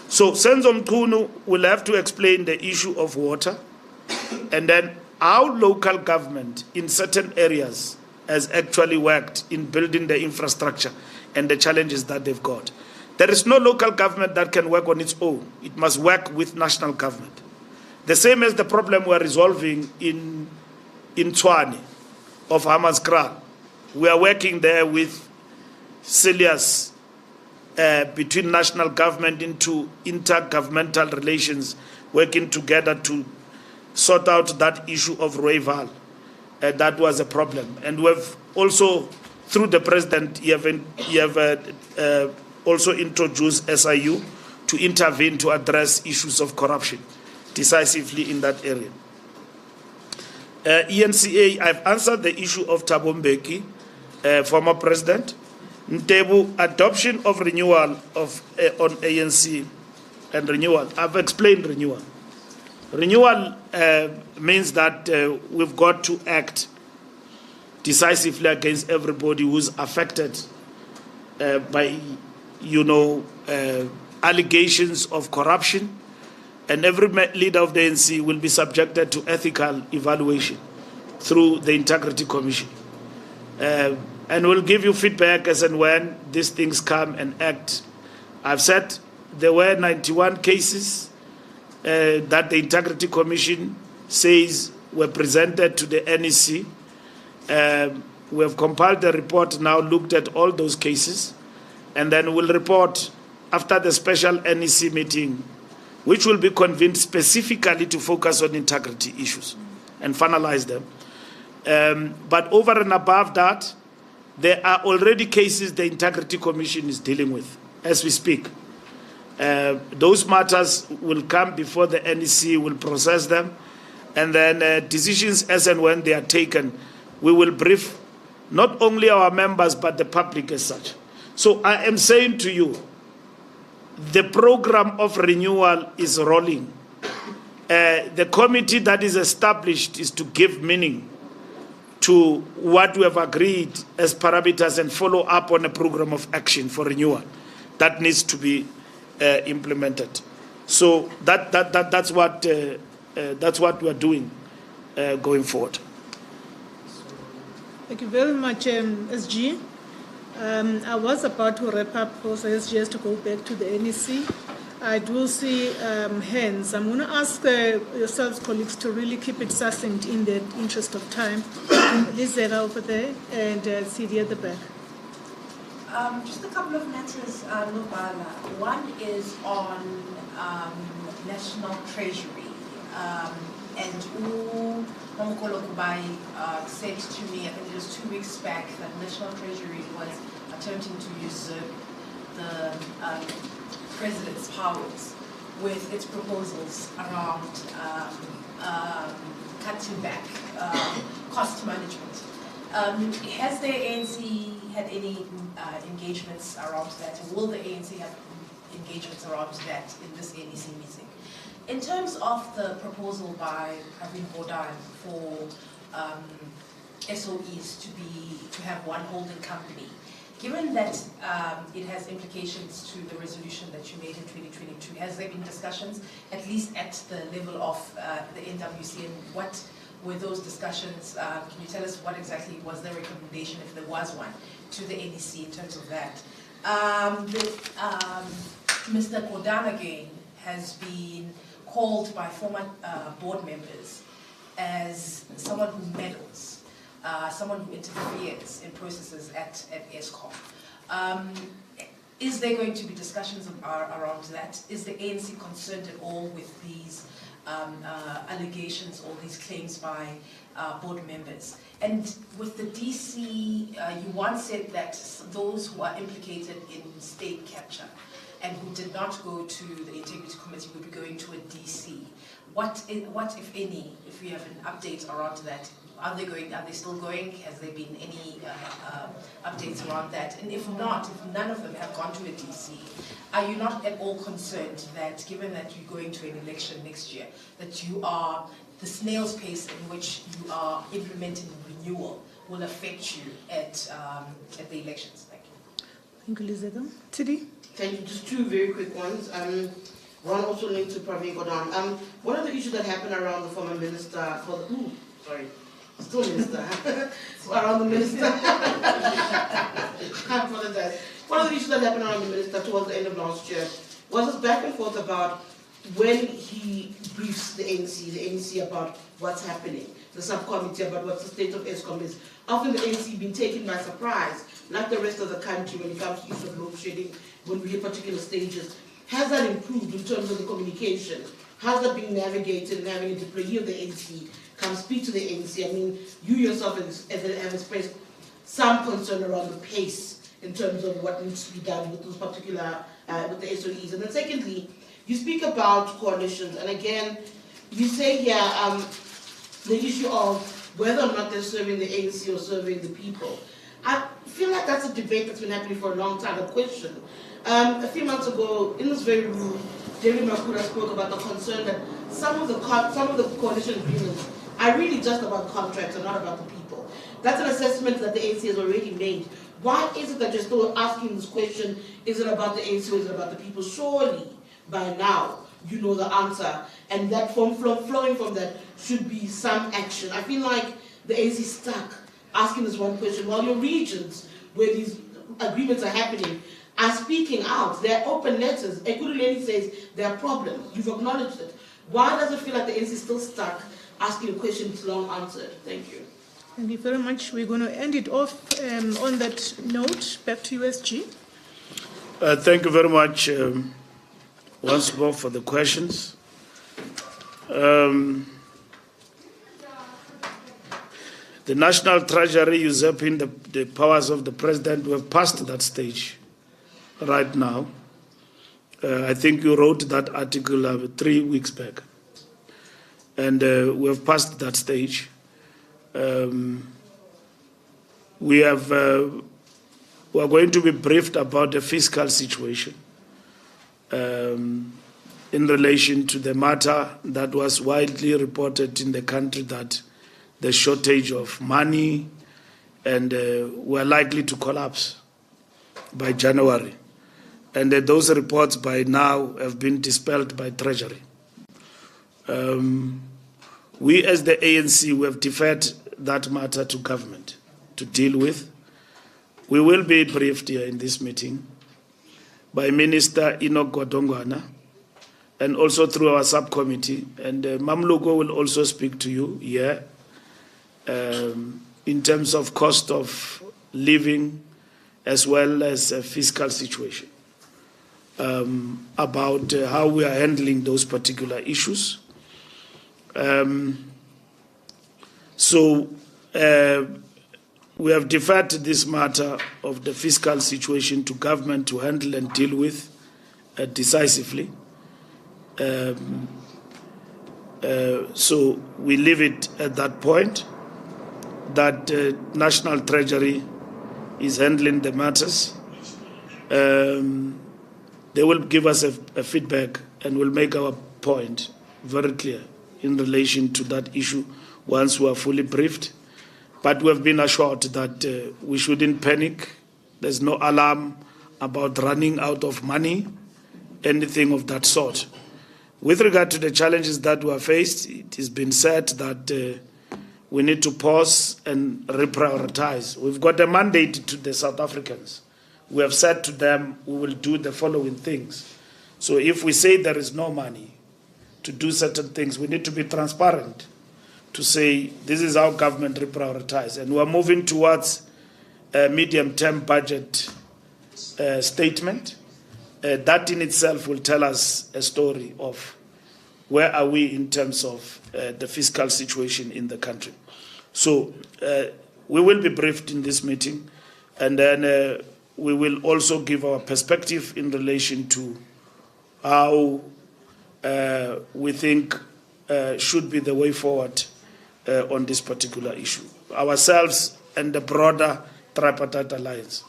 S4: So Senzo Mchunu will have to explain the issue of water and then how local government in certain areas has actually worked in building the infrastructure and the challenges that they've got. There is no local government that can work on its own. It must work with national government. The same as the problem we're resolving in Tshwane of Hammanskraal. We are working there with serious between national government into intergovernmental relations, working together to sort out that issue of Rooival. That was a problem. And we've also through the President, you have also introduced SIU to intervene to address issues of corruption decisively in that area. ENCA, I've answered the issue of Thabo Mbeki, former President. Ntebu, adoption of renewal of on ANC and renewal. I've explained renewal. Renewal means that we've got to act decisively against everybody who's affected by, allegations of corruption, and every leader of the ANC will be subjected to ethical evaluation through the Integrity Commission. And we'll give you feedback as and when these things come and act. I've said there were 91 cases that the Integrity Commission says were presented to the NEC. We have compiled the report now, looked at all those cases, and then we'll report after the special NEC meeting, which will be convened specifically to focus on integrity issues and finalize them. But over and above that, there are already cases the Integrity Commission is dealing with as we speak. Those matters will come before the NEC, will process them, and then decisions as and when they are taken, we will brief not only our members but the public as such. So I am saying to you, the program of renewal is rolling. The committee that is established is to give meaning to what we have agreed as parameters and follow up on a program of action for renewal that needs to be implemented. So that's what we are doing going forward.
S5: Thank you very much, SG. I was about to wrap up for SG to go back to the NEC. I do see hands. I'm going to ask yourselves, colleagues, to really keep it succinct in the interest of time. Lizera over there and CD at the back.
S8: Just a couple of matters, Mbalula. One is on National Treasury. And Nomokolo Kubai said to me, I think it was 2 weeks back, that National Treasury was attempting to usurp the President's powers with its proposals around cutting back cost management. Has the ANC had any engagements around that? And will the ANC have engagements around that in this NEC meeting? In terms of the proposal by Pravin Gordhan for SOEs to have one holding company, given that it has implications to the resolution that you made in 2022, has there been discussions, at least at the level of the NWC, and what were those discussions? Can you tell us what exactly was the recommendation, if there was one, to the NEC in terms of that? Mr. Gordhan again has been called by former board members as someone who meddles, someone who interferes in processes at ESCOM. Is there going to be discussions around that? Is the ANC concerned at all with these allegations or these claims by board members? And with the DC, you once said that those who are implicated in state capture and who did not go to the Integrity Committee would be going to a DC. What, if any, if you have an update around that? Are they going? Are they still going? Has there been any updates around that? And if not, if none of them have gone to a DC, are you not at all concerned that, given that you're going to an election next year, that you are the snail's pace in which you are implementing renewal will affect you at the elections? Thank you.
S5: Thank you, Lizetta. Tidi?
S2: Thank you. Just two very quick ones. One also linked to Pravin Gordhan. One of the issues that happened around the former minister for the still minister around the minister. I apologize. One of the issues that happened around the minister towards the end of last year was this back and forth about when he briefs the ANC about what's happening, the subcommittee about what the state of ESCOM is. Often the ANC been taken by surprise, like the rest of the country when it comes to issue of load shedding, when we hit particular stages. Has that improved in terms of the communication? How's that being navigated and having a deployee of the ANC come speak to the ANC? I mean, you yourself have expressed some concern around the pace in terms of what needs to be done with those particular, with the SOEs. And then secondly, you speak about coalitions, and again, you say here the issue of whether or not they're serving the ANC or serving the people. I feel like that's a debate that's been happening for a long time, a question. A few months ago, in this very room, David Makura spoke about the concern that some of the coalition agreements are really just about contracts and not about the people. That's an assessment that the ANC has already made. Why is it that you're still asking this question, is it about the ANC or is it about the people? Surely, by now, you know the answer, and that flowing from that should be some action. I feel like the ANC is stuck asking this one question, while your regions, where these agreements are happening, are speaking out. They're open letters. Ekuruleni says there are problems. You've acknowledged it. Why does it feel like the ANC is still stuck asking a question that's long answered? Thank you.
S5: Thank you very much. We're going to end it off on that note. Back to you, SG.
S4: Thank you very much once more for the questions. The National Treasury usurping the powers of the President, we have passed that stage right now. I think you wrote that article 3 weeks back. And we have passed that stage. We are going to be briefed about the fiscal situation in relation to the matter that was widely reported in the country, that the shortage of money, and we're likely to collapse by January. And those reports by now have been dispelled by Treasury. We as the ANC, we have deferred that matter to government to deal with. We will be briefed here in this meeting by Minister Enoch Godongwana, and also through our subcommittee. And Mamluko will also speak to you here in terms of cost of living as well as a fiscal situation, about how we are handling those particular issues. So we have deferred this matter of the fiscal situation to government to handle and deal with decisively. So we leave it at that point, that National Treasury is handling the matters. They will give us a feedback and will make our point very clear in relation to that issue once we are fully briefed. But we have been assured that we shouldn't panic. There's no alarm about running out of money, anything of that sort. With regard to the challenges that we are faced, it has been said that we need to pause and reprioritize. We've got a mandate to the South Africans. We have said to them we will do the following things. So if we say there is no money to do certain things, we need to be transparent to say this is how government reprioritize. And we're moving towards a medium-term budget statement. That in itself will tell us a story of where are we in terms of the fiscal situation in the country. So we will be briefed in this meeting, and then we will also give our perspective in relation to how we think should be the way forward on this particular issue, ourselves and the broader tripartite alliance.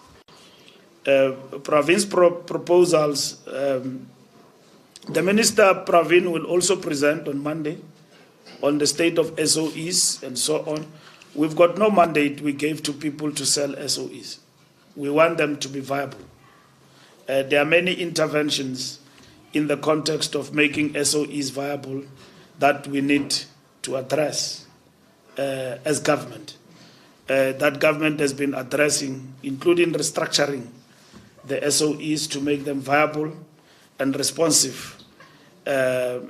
S4: Province proposals, the Minister Pravin will also present on Monday on the state of SOEs and so on. We've got no mandate we gave to people to sell SOEs. We want them to be viable. There are many interventions in the context of making SOEs viable that we need to address as government. That government has been addressing, including restructuring the SOEs to make them viable and responsive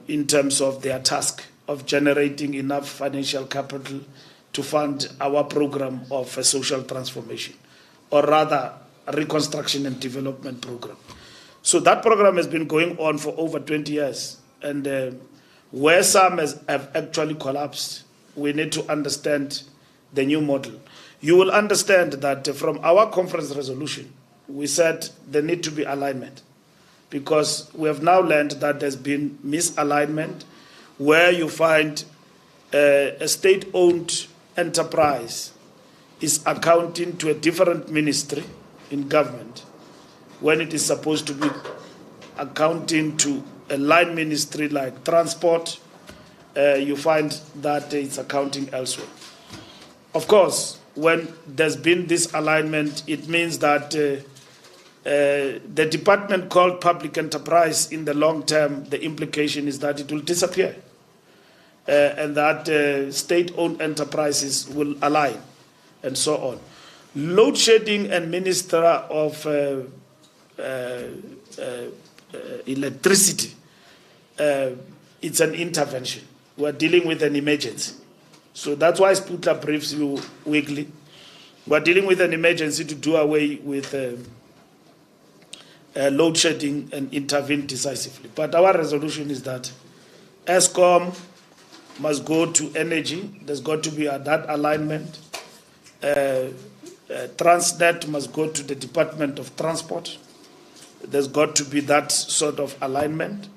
S4: in terms of their task of generating enough financial capital to fund our program of a social transformation, or rather a reconstruction and development program. So that program has been going on for over 20 years, and where some have actually collapsed, we need to understand the new model. You will understand that from our conference resolution, we said there need to be alignment, because we have now learned that there's been misalignment where you find a state-owned enterprise is accounting to a different ministry in government when it is supposed to be accounting to a line ministry like transport. You find that it's accounting elsewhere. Of course, when there's been this alignment, it means that the department called public enterprise in the long term, the implication is that it will disappear, and that state-owned enterprises will align, and so on. Load shedding and Minister of Electricity, it's an intervention. We're dealing with an emergency. So that's why Sputla briefs you weekly. We're dealing with an emergency to do away with load shedding and intervene decisively. But our resolution is that ESCOM must go to energy. There's got to be that alignment. Transnet must go to the Department of Transport. There's got to be that sort of alignment.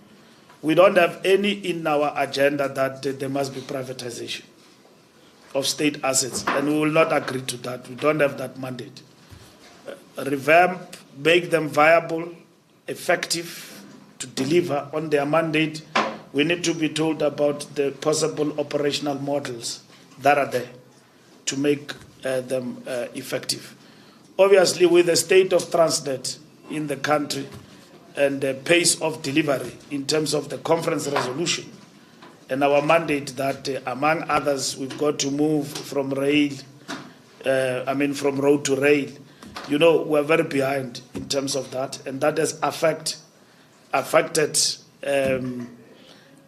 S4: We don't have any in our agenda that there must be privatization of state assets, and we will not agree to that. We don't have that mandate. Revamp, make them viable, effective, to deliver on their mandate. We need to be told about the possible operational models that are there to make them effective. Obviously, with the state of Transnet in the country and the pace of delivery in terms of the conference resolution and our mandate that, among others, we've got to move from from road to rail. You know, we're very behind in terms of that, and that has affected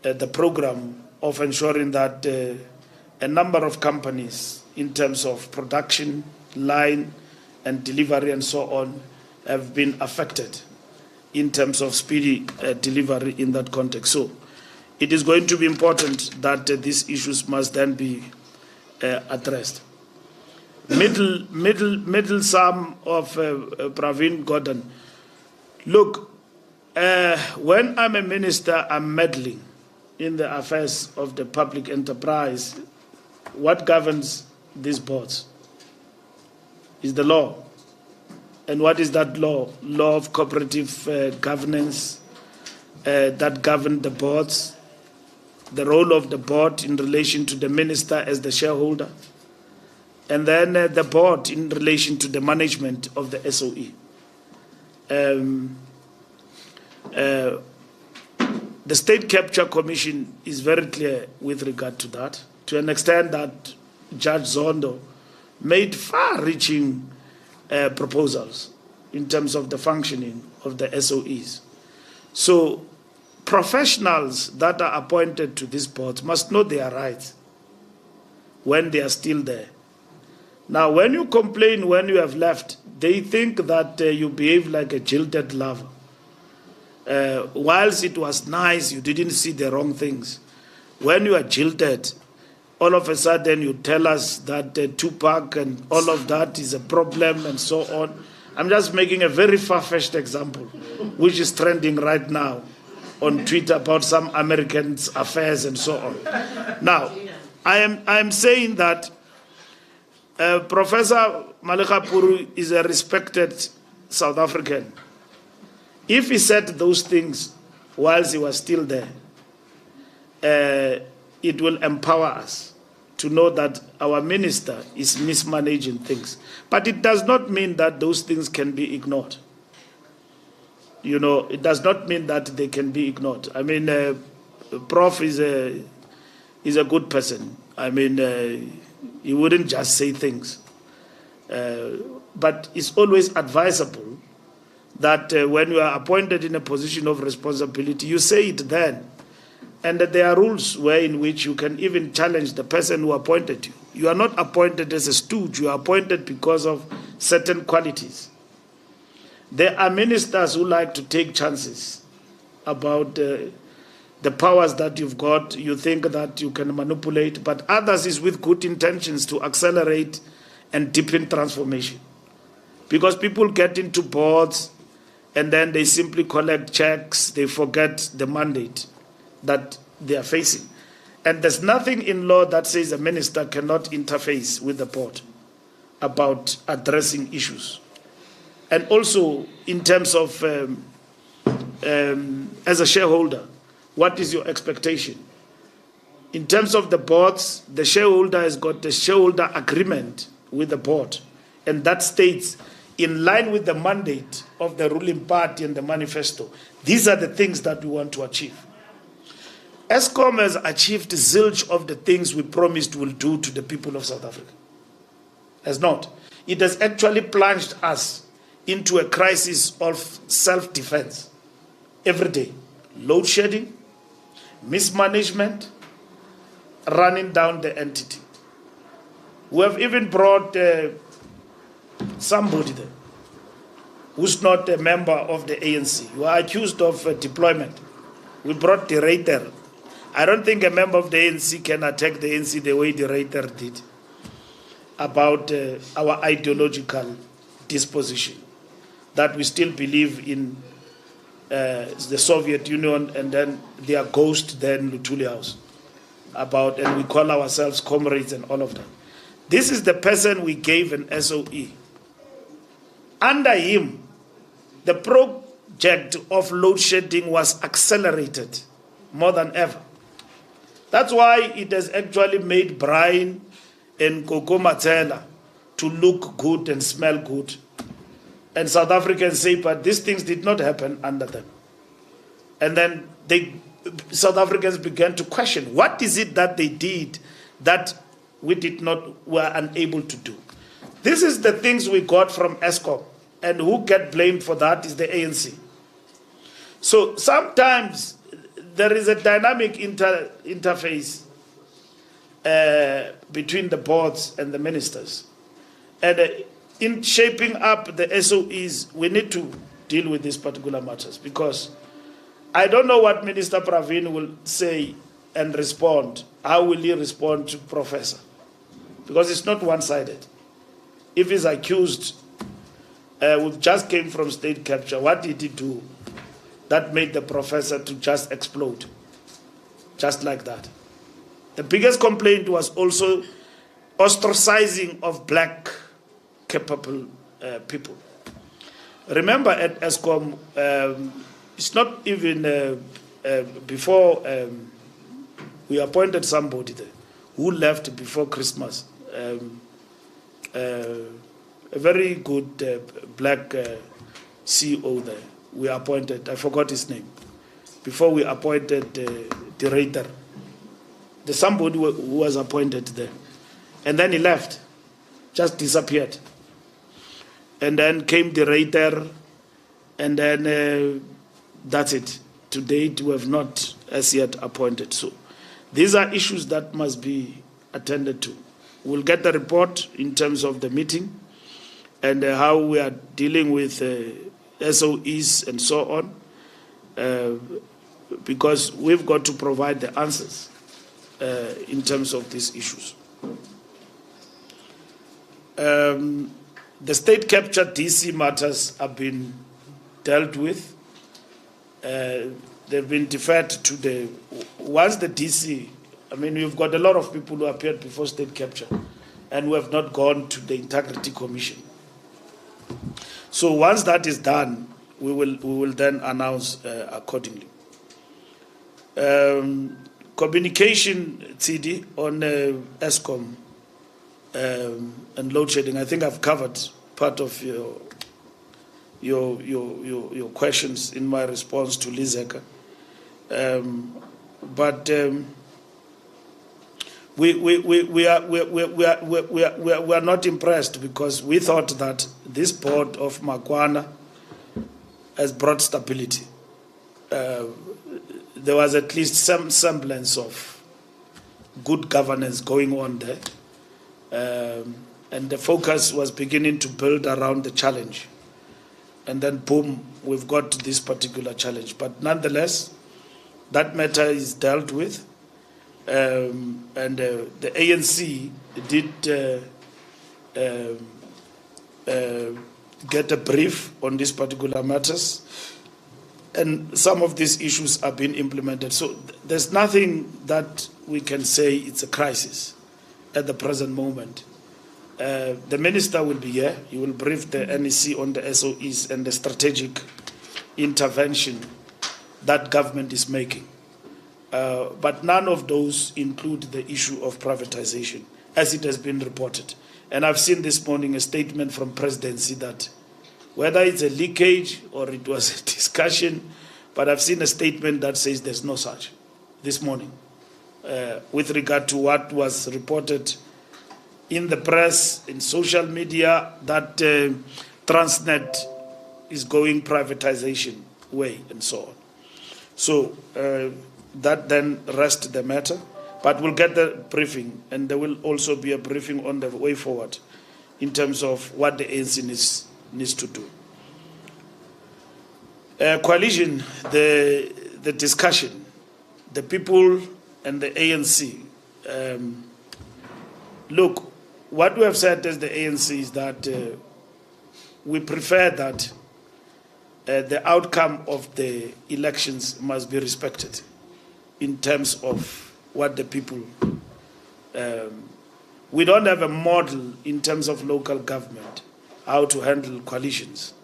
S4: the program of ensuring that a number of companies in terms of production, line, and delivery and so on have been affected in terms of speedy delivery in that context. So it is going to be important that these issues must then be addressed. Middle sum of Praveen Gordon. Look, when I'm a minister, I'm meddling in the affairs of the public enterprise. What governs these boards is the law. And what is that law? Law of cooperative governance that govern the boards, the role of the board in relation to the minister as the shareholder, and then the board in relation to the management of the SOE. The State Capture Commission is very clear with regard to that, to an extent that Judge Zondo made far-reaching proposals in terms of the functioning of the SOEs. So professionals that are appointed to these boards must know their rights when they are still there. Now, when you complain when you have left, they think that you behave like a jilted lover. Whilst it was nice, you didn't see the wrong things. When you are jilted, all of a sudden you tell us that Tupac and all of that is a problem and so on. I'm just making a very far-fetched example, which is trending right now on Twitter about some Americans' affairs and so on. Now, I am saying that Professor Malika Puru is a respected South African. If he said those things whilst he was still there, it will empower us to know that our minister is mismanaging things. But it does not mean that those things can be ignored. You know, it does not mean that they can be ignored. I mean, Prof is a good person. I mean, he wouldn't just say things. But it's always advisable that when you are appointed in a position of responsibility, you say it then. And that there are rules in which you can even challenge the person who appointed you. You are not appointed as a stooge. You are appointed because of certain qualities. There are ministers who like to take chances about the powers that you've got. You think that you can manipulate, but others is with good intentions to accelerate and deepen transformation. Because people get into boards and then they simply collect checks, they forget the mandate that they are facing. And there's nothing in law that says a minister cannot interface with the board about addressing issues. And also in terms of, as a shareholder, what is your expectation? In terms of the boards, the shareholder has got the shareholder agreement with the board, and that states, in line with the mandate of the ruling party and the manifesto, these are the things that we want to achieve. ESCOM has achieved zilch of the things we promised we'll do to the people of South Africa. Has not. It has actually plunged us into a crisis of self-defense every day. Load shedding, mismanagement, running down the entity. We have even brought somebody there who's not a member of the ANC. You are accused of deployment. We brought the Reiter. I don't think a member of the ANC can attack the ANC the way the Reiter did about our ideological disposition, that we still believe in the Soviet Union and then their ghost then Luthuli House, and we call ourselves comrades and all of that. This is the person we gave an SOE. Under him, the project of load shedding was accelerated more than ever. That's why it has actually made Brian and Koko Matela to look good and smell good. And South Africans say, but these things did not happen under them. And then South Africans began to question, what is it that they did that were unable to do? This is the things we got from ESCOM, and who get blamed for that is the ANC. So sometimes there is a dynamic interface between the boards and the ministers. And in shaping up the SOEs, we need to deal with these particular matters, because I don't know what Minister Pravin will say and respond. How will he respond to Professor? Because it's not one-sided. If he's accused, we just came from state capture, what did he do that made the professor to just explode? Just like that. The biggest complaint was also ostracizing of black capable people. Remember at ESCOM, it's not even before we appointed somebody there who left before Christmas. A very good black CEO there. We appointed, I forgot his name, before we appointed the Reiter. There's somebody who was appointed there. And then he left, just disappeared. And then came the Reiter, and then that's it. To date, we have not as yet appointed. So these are issues that must be attended to. We'll get the report in terms of the meeting and how we are dealing with SOEs and so on, because we've got to provide the answers in terms of these issues. The state capture DC matters have been dealt with. They've been deferred to once the DC, I mean, we've got a lot of people who appeared before state capture and who have not gone to the Integrity Commission. So once that is done, we will then announce accordingly. Communication, CD, on ESCOM and load shedding. I think I've covered part of your questions in my response to Lizeka. But we are not impressed, because we thought that this board of Makwana has brought stability. There was at least some semblance of good governance going on there. And the focus was beginning to build around the challenge. And then, boom, we've got this particular challenge. But nonetheless, that matter is dealt with. And the ANC did get a brief on these particular matters, and some of these issues are being implemented. So there's nothing that we can say it's a crisis at the present moment. The minister will be here. He will brief the NEC on the SOEs and the strategic intervention that government is making. But none of those include the issue of privatization, as it has been reported. And I've seen this morning a statement from presidency that whether it's a leakage or it was a discussion, but I've seen a statement that says there's no such this morning with regard to what was reported in the press, in social media, that Transnet is going privatization way and so on. So that then rests the matter. But we'll get the briefing, and there will also be a briefing on the way forward in terms of what the ANC needs to do. Coalition, the discussion, the people and the ANC. Look, what we have said as the ANC is that we prefer that the outcome of the elections must be respected in terms of what the people... we don't have a model in terms of local government, how to handle coalitions.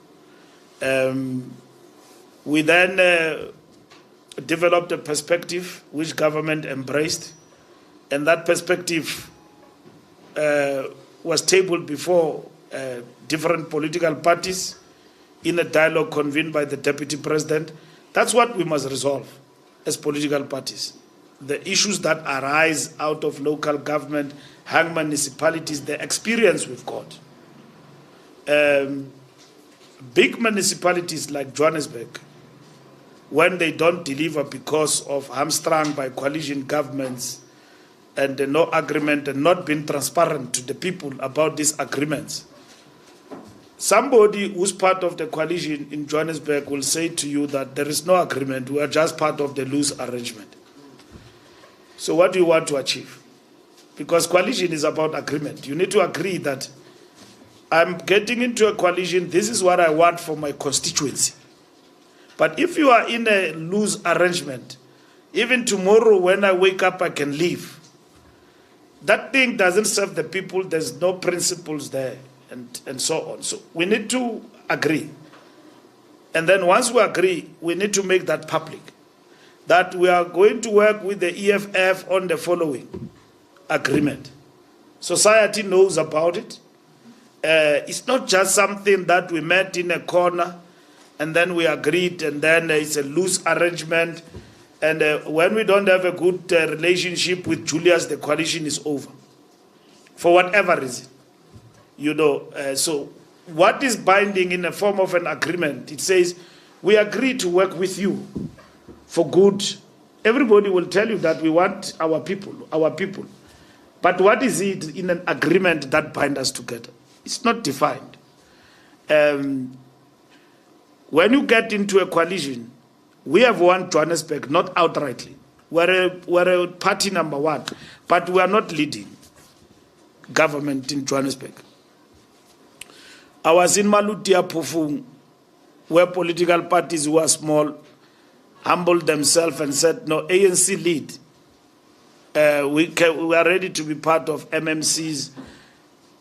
S4: We then developed a perspective which government embraced, and that perspective was tabled before different political parties in a dialogue convened by the Deputy President. That's what we must resolve as political parties. The issues that arise out of local government, hang municipalities, the experience we've got. Big municipalities like Johannesburg, when they don't deliver because of hamstrung by coalition governments and no agreement and not being transparent to the people about these agreements, somebody who's part of the coalition in Johannesburg will say to you that there is no agreement, we are just part of the loose arrangement. So what do you want to achieve? Because coalition is about agreement. You need to agree that I'm getting into a coalition, this is what I want for my constituency. But if you are in a loose arrangement, even tomorrow when I wake up, I can leave. That thing doesn't serve the people, there's no principles there, and so on. So we need to agree. And then once we agree, we need to make that public. That we are going to work with the EFF on the following agreement. Society knows about it. It's not just something that we met in a corner and then we agreed and then it's a loose arrangement. And when we don't have a good relationship with Julius, the coalition is over. For whatever reason. You know, so what is binding in the form of an agreement? It says, we agree to work with you for good. Everybody will tell you that we want our people. But what is it in an agreement that binds us together? It's not defined. When you get into a coalition, we have won Johannesburg, not outrightly. We're a party number one, but we are not leading government in Johannesburg. I was in Malutia Pufung, where political parties who are small humbled themselves and said, no, ANC lead. We are ready to be part of MMC's.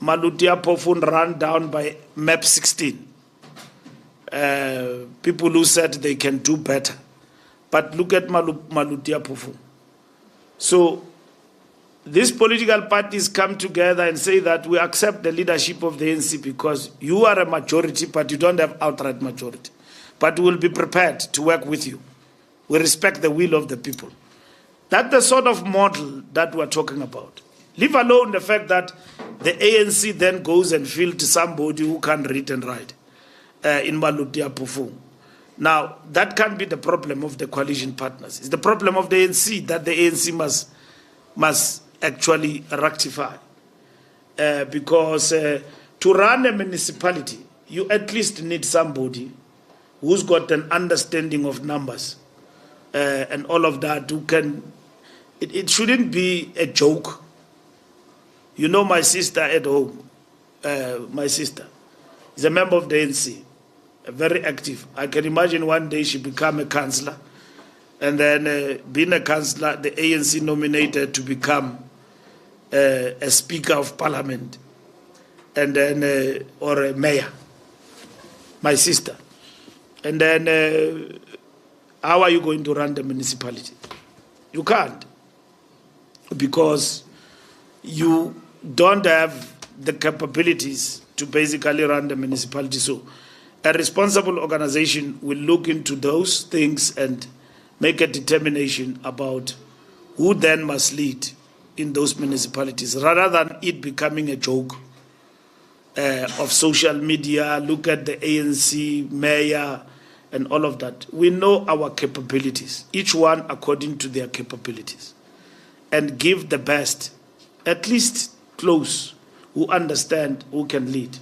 S4: Malutia Pofun ran down by map 16. People who said they can do better. But look at Malutia Pofun. So these political parties come together and say that we accept the leadership of the ANC because you are a majority, but you don't have outright majority. But we will be prepared to work with you. We respect the will of the people. That's the sort of model that we're talking about. Leave alone the fact that the ANC then goes and fills somebody who can read and write in Malutia Pufung. Now, that can't be the problem of the coalition partners. It's the problem of the ANC that the ANC must actually rectify. Because to run a municipality, you at least need somebody who's got an understanding of numbers and all of that, who can... It shouldn't be a joke. You know my sister at home, my sister, is a member of the ANC, very active. I can imagine one day she become a councillor, and then being a councillor, the ANC nominated to become a Speaker of Parliament, and then or a mayor, my sister. And then how are you going to run the municipality? You can't, because you don't have the capabilities to basically run the municipality. So a responsible organization will look into those things and make a determination about who then must lead in those municipalities, rather than it becoming a joke of social media. Look at the ANC mayor and all of that. We know our capabilities, each one according to their capabilities, and give the best, at least close, who understand, who can lead.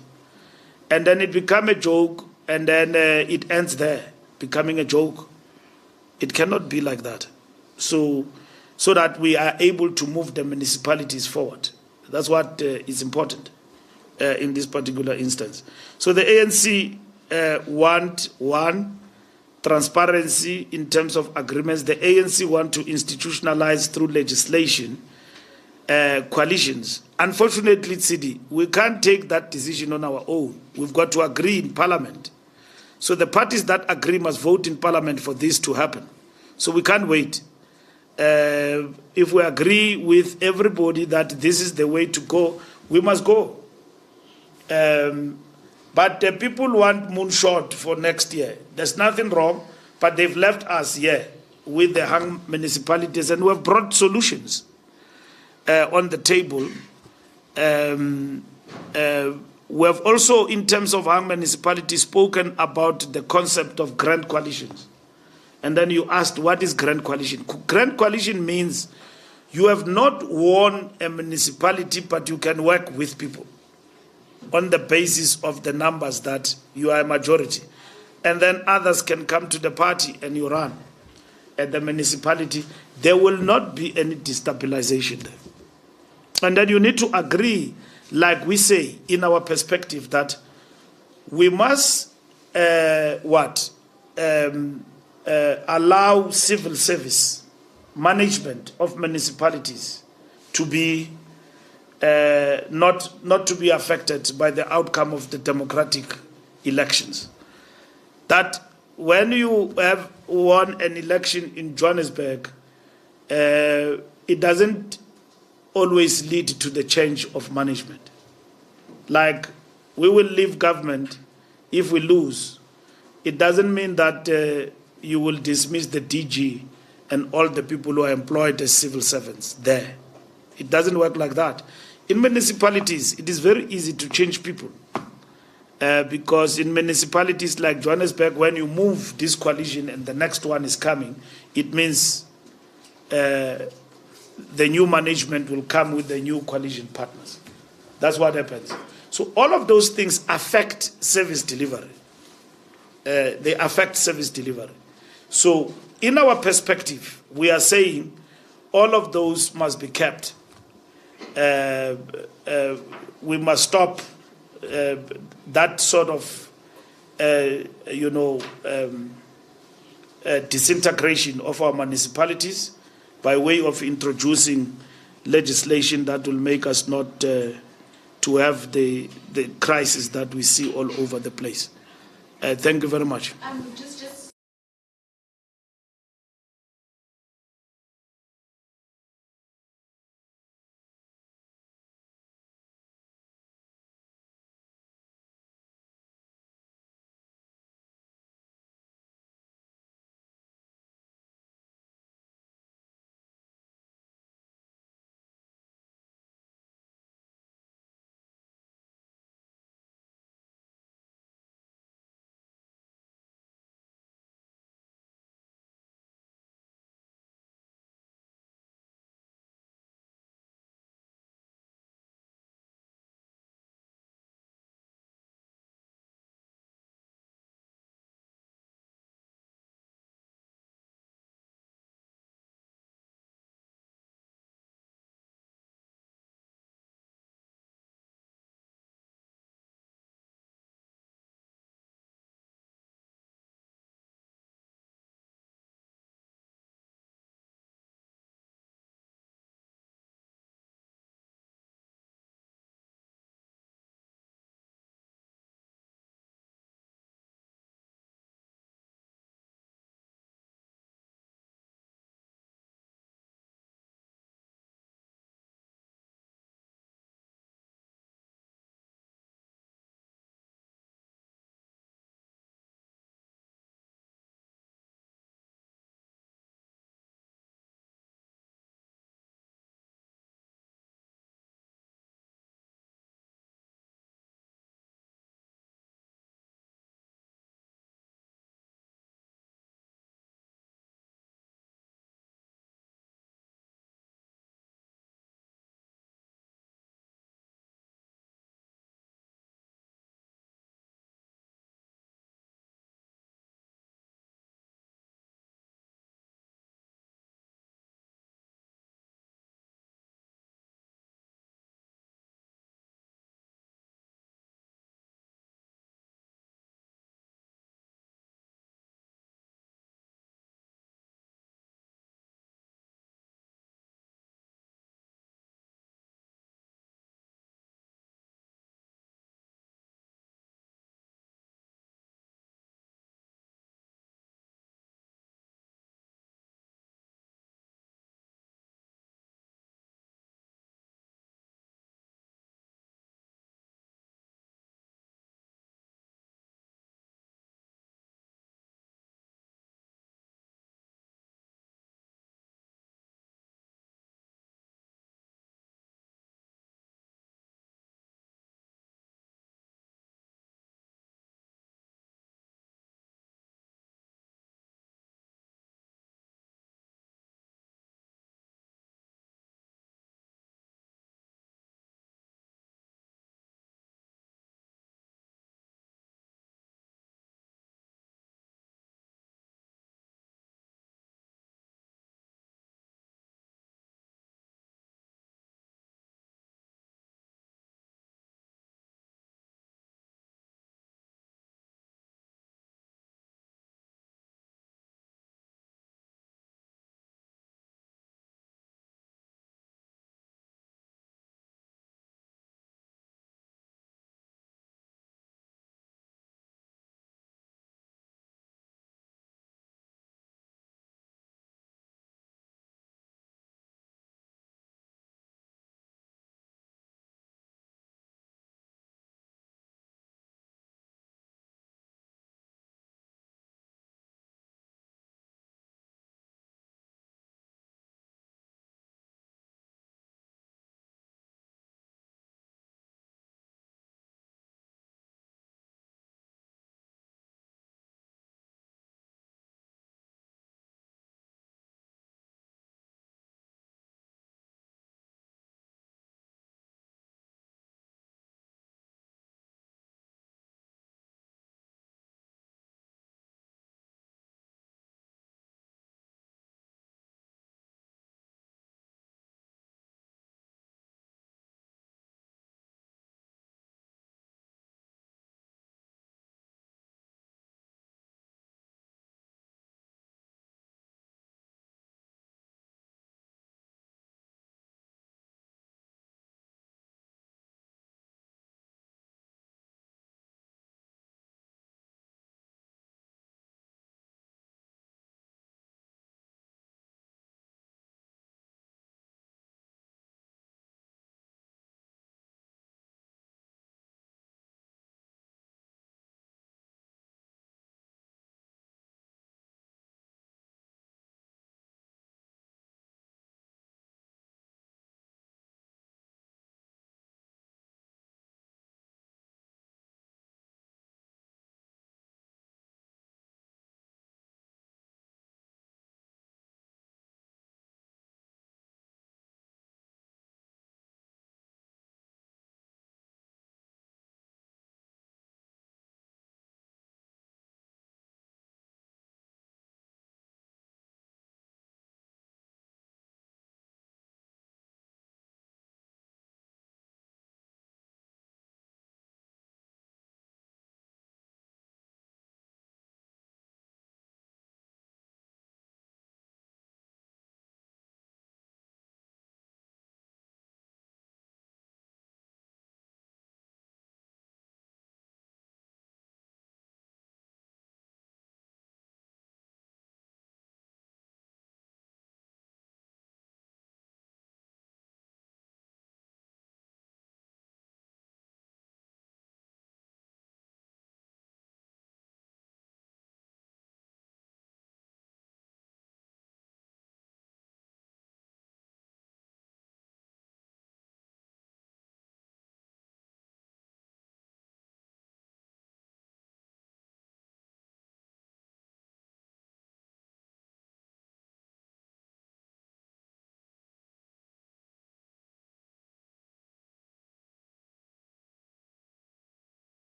S4: And then it become a joke, and then it ends there, becoming a joke. It cannot be like that. So that we are able to move the municipalities forward. That's what is important in this particular instance. So the ANC want, one, transparency in terms of agreements. The ANC want to institutionalize through legislation coalitions. Unfortunately, Tsidi, we can't take that decision on our own. We've got to agree in Parliament. So the parties that agree must vote in Parliament for this to happen. So we can't wait. If we agree with everybody that this is the way to go, we must go. But the people want moonshot for next year. There's nothing wrong, but they've left us here with the hung municipalities, and we have brought solutions on the table. We have also, in terms of hung municipalities, spoken about the concept of grand coalitions. And then you asked, what is grand coalition? Grand coalition means you have not won a municipality, but you can work with people on the basis of the numbers that you are a majority. And then others can come to the party and you run at the municipality. There will not be any destabilization there. And then you need to agree, like we say in our perspective, that we must allow civil service management of municipalities to be not to be affected by the outcome of the democratic elections. That when you have won an election in Johannesburg, it doesn't always lead to the change of management. Like, we will leave government if we lose. It doesn't mean that you will dismiss the DG and all the people who are employed as civil servants there. It doesn't work like that. In municipalities, it is very easy to change people. Because in municipalities like Johannesburg, when you move this coalition and the next one is coming, it means the new management will come with the new coalition partners. That's what happens. So all of those things affect service delivery. They affect service delivery. So in our perspective, we are saying all of those must be kept. We must stop that sort of, disintegration of our municipalities by way of introducing legislation that will make us not to have the crisis that we see all over the place. Thank you very much.
S6: Just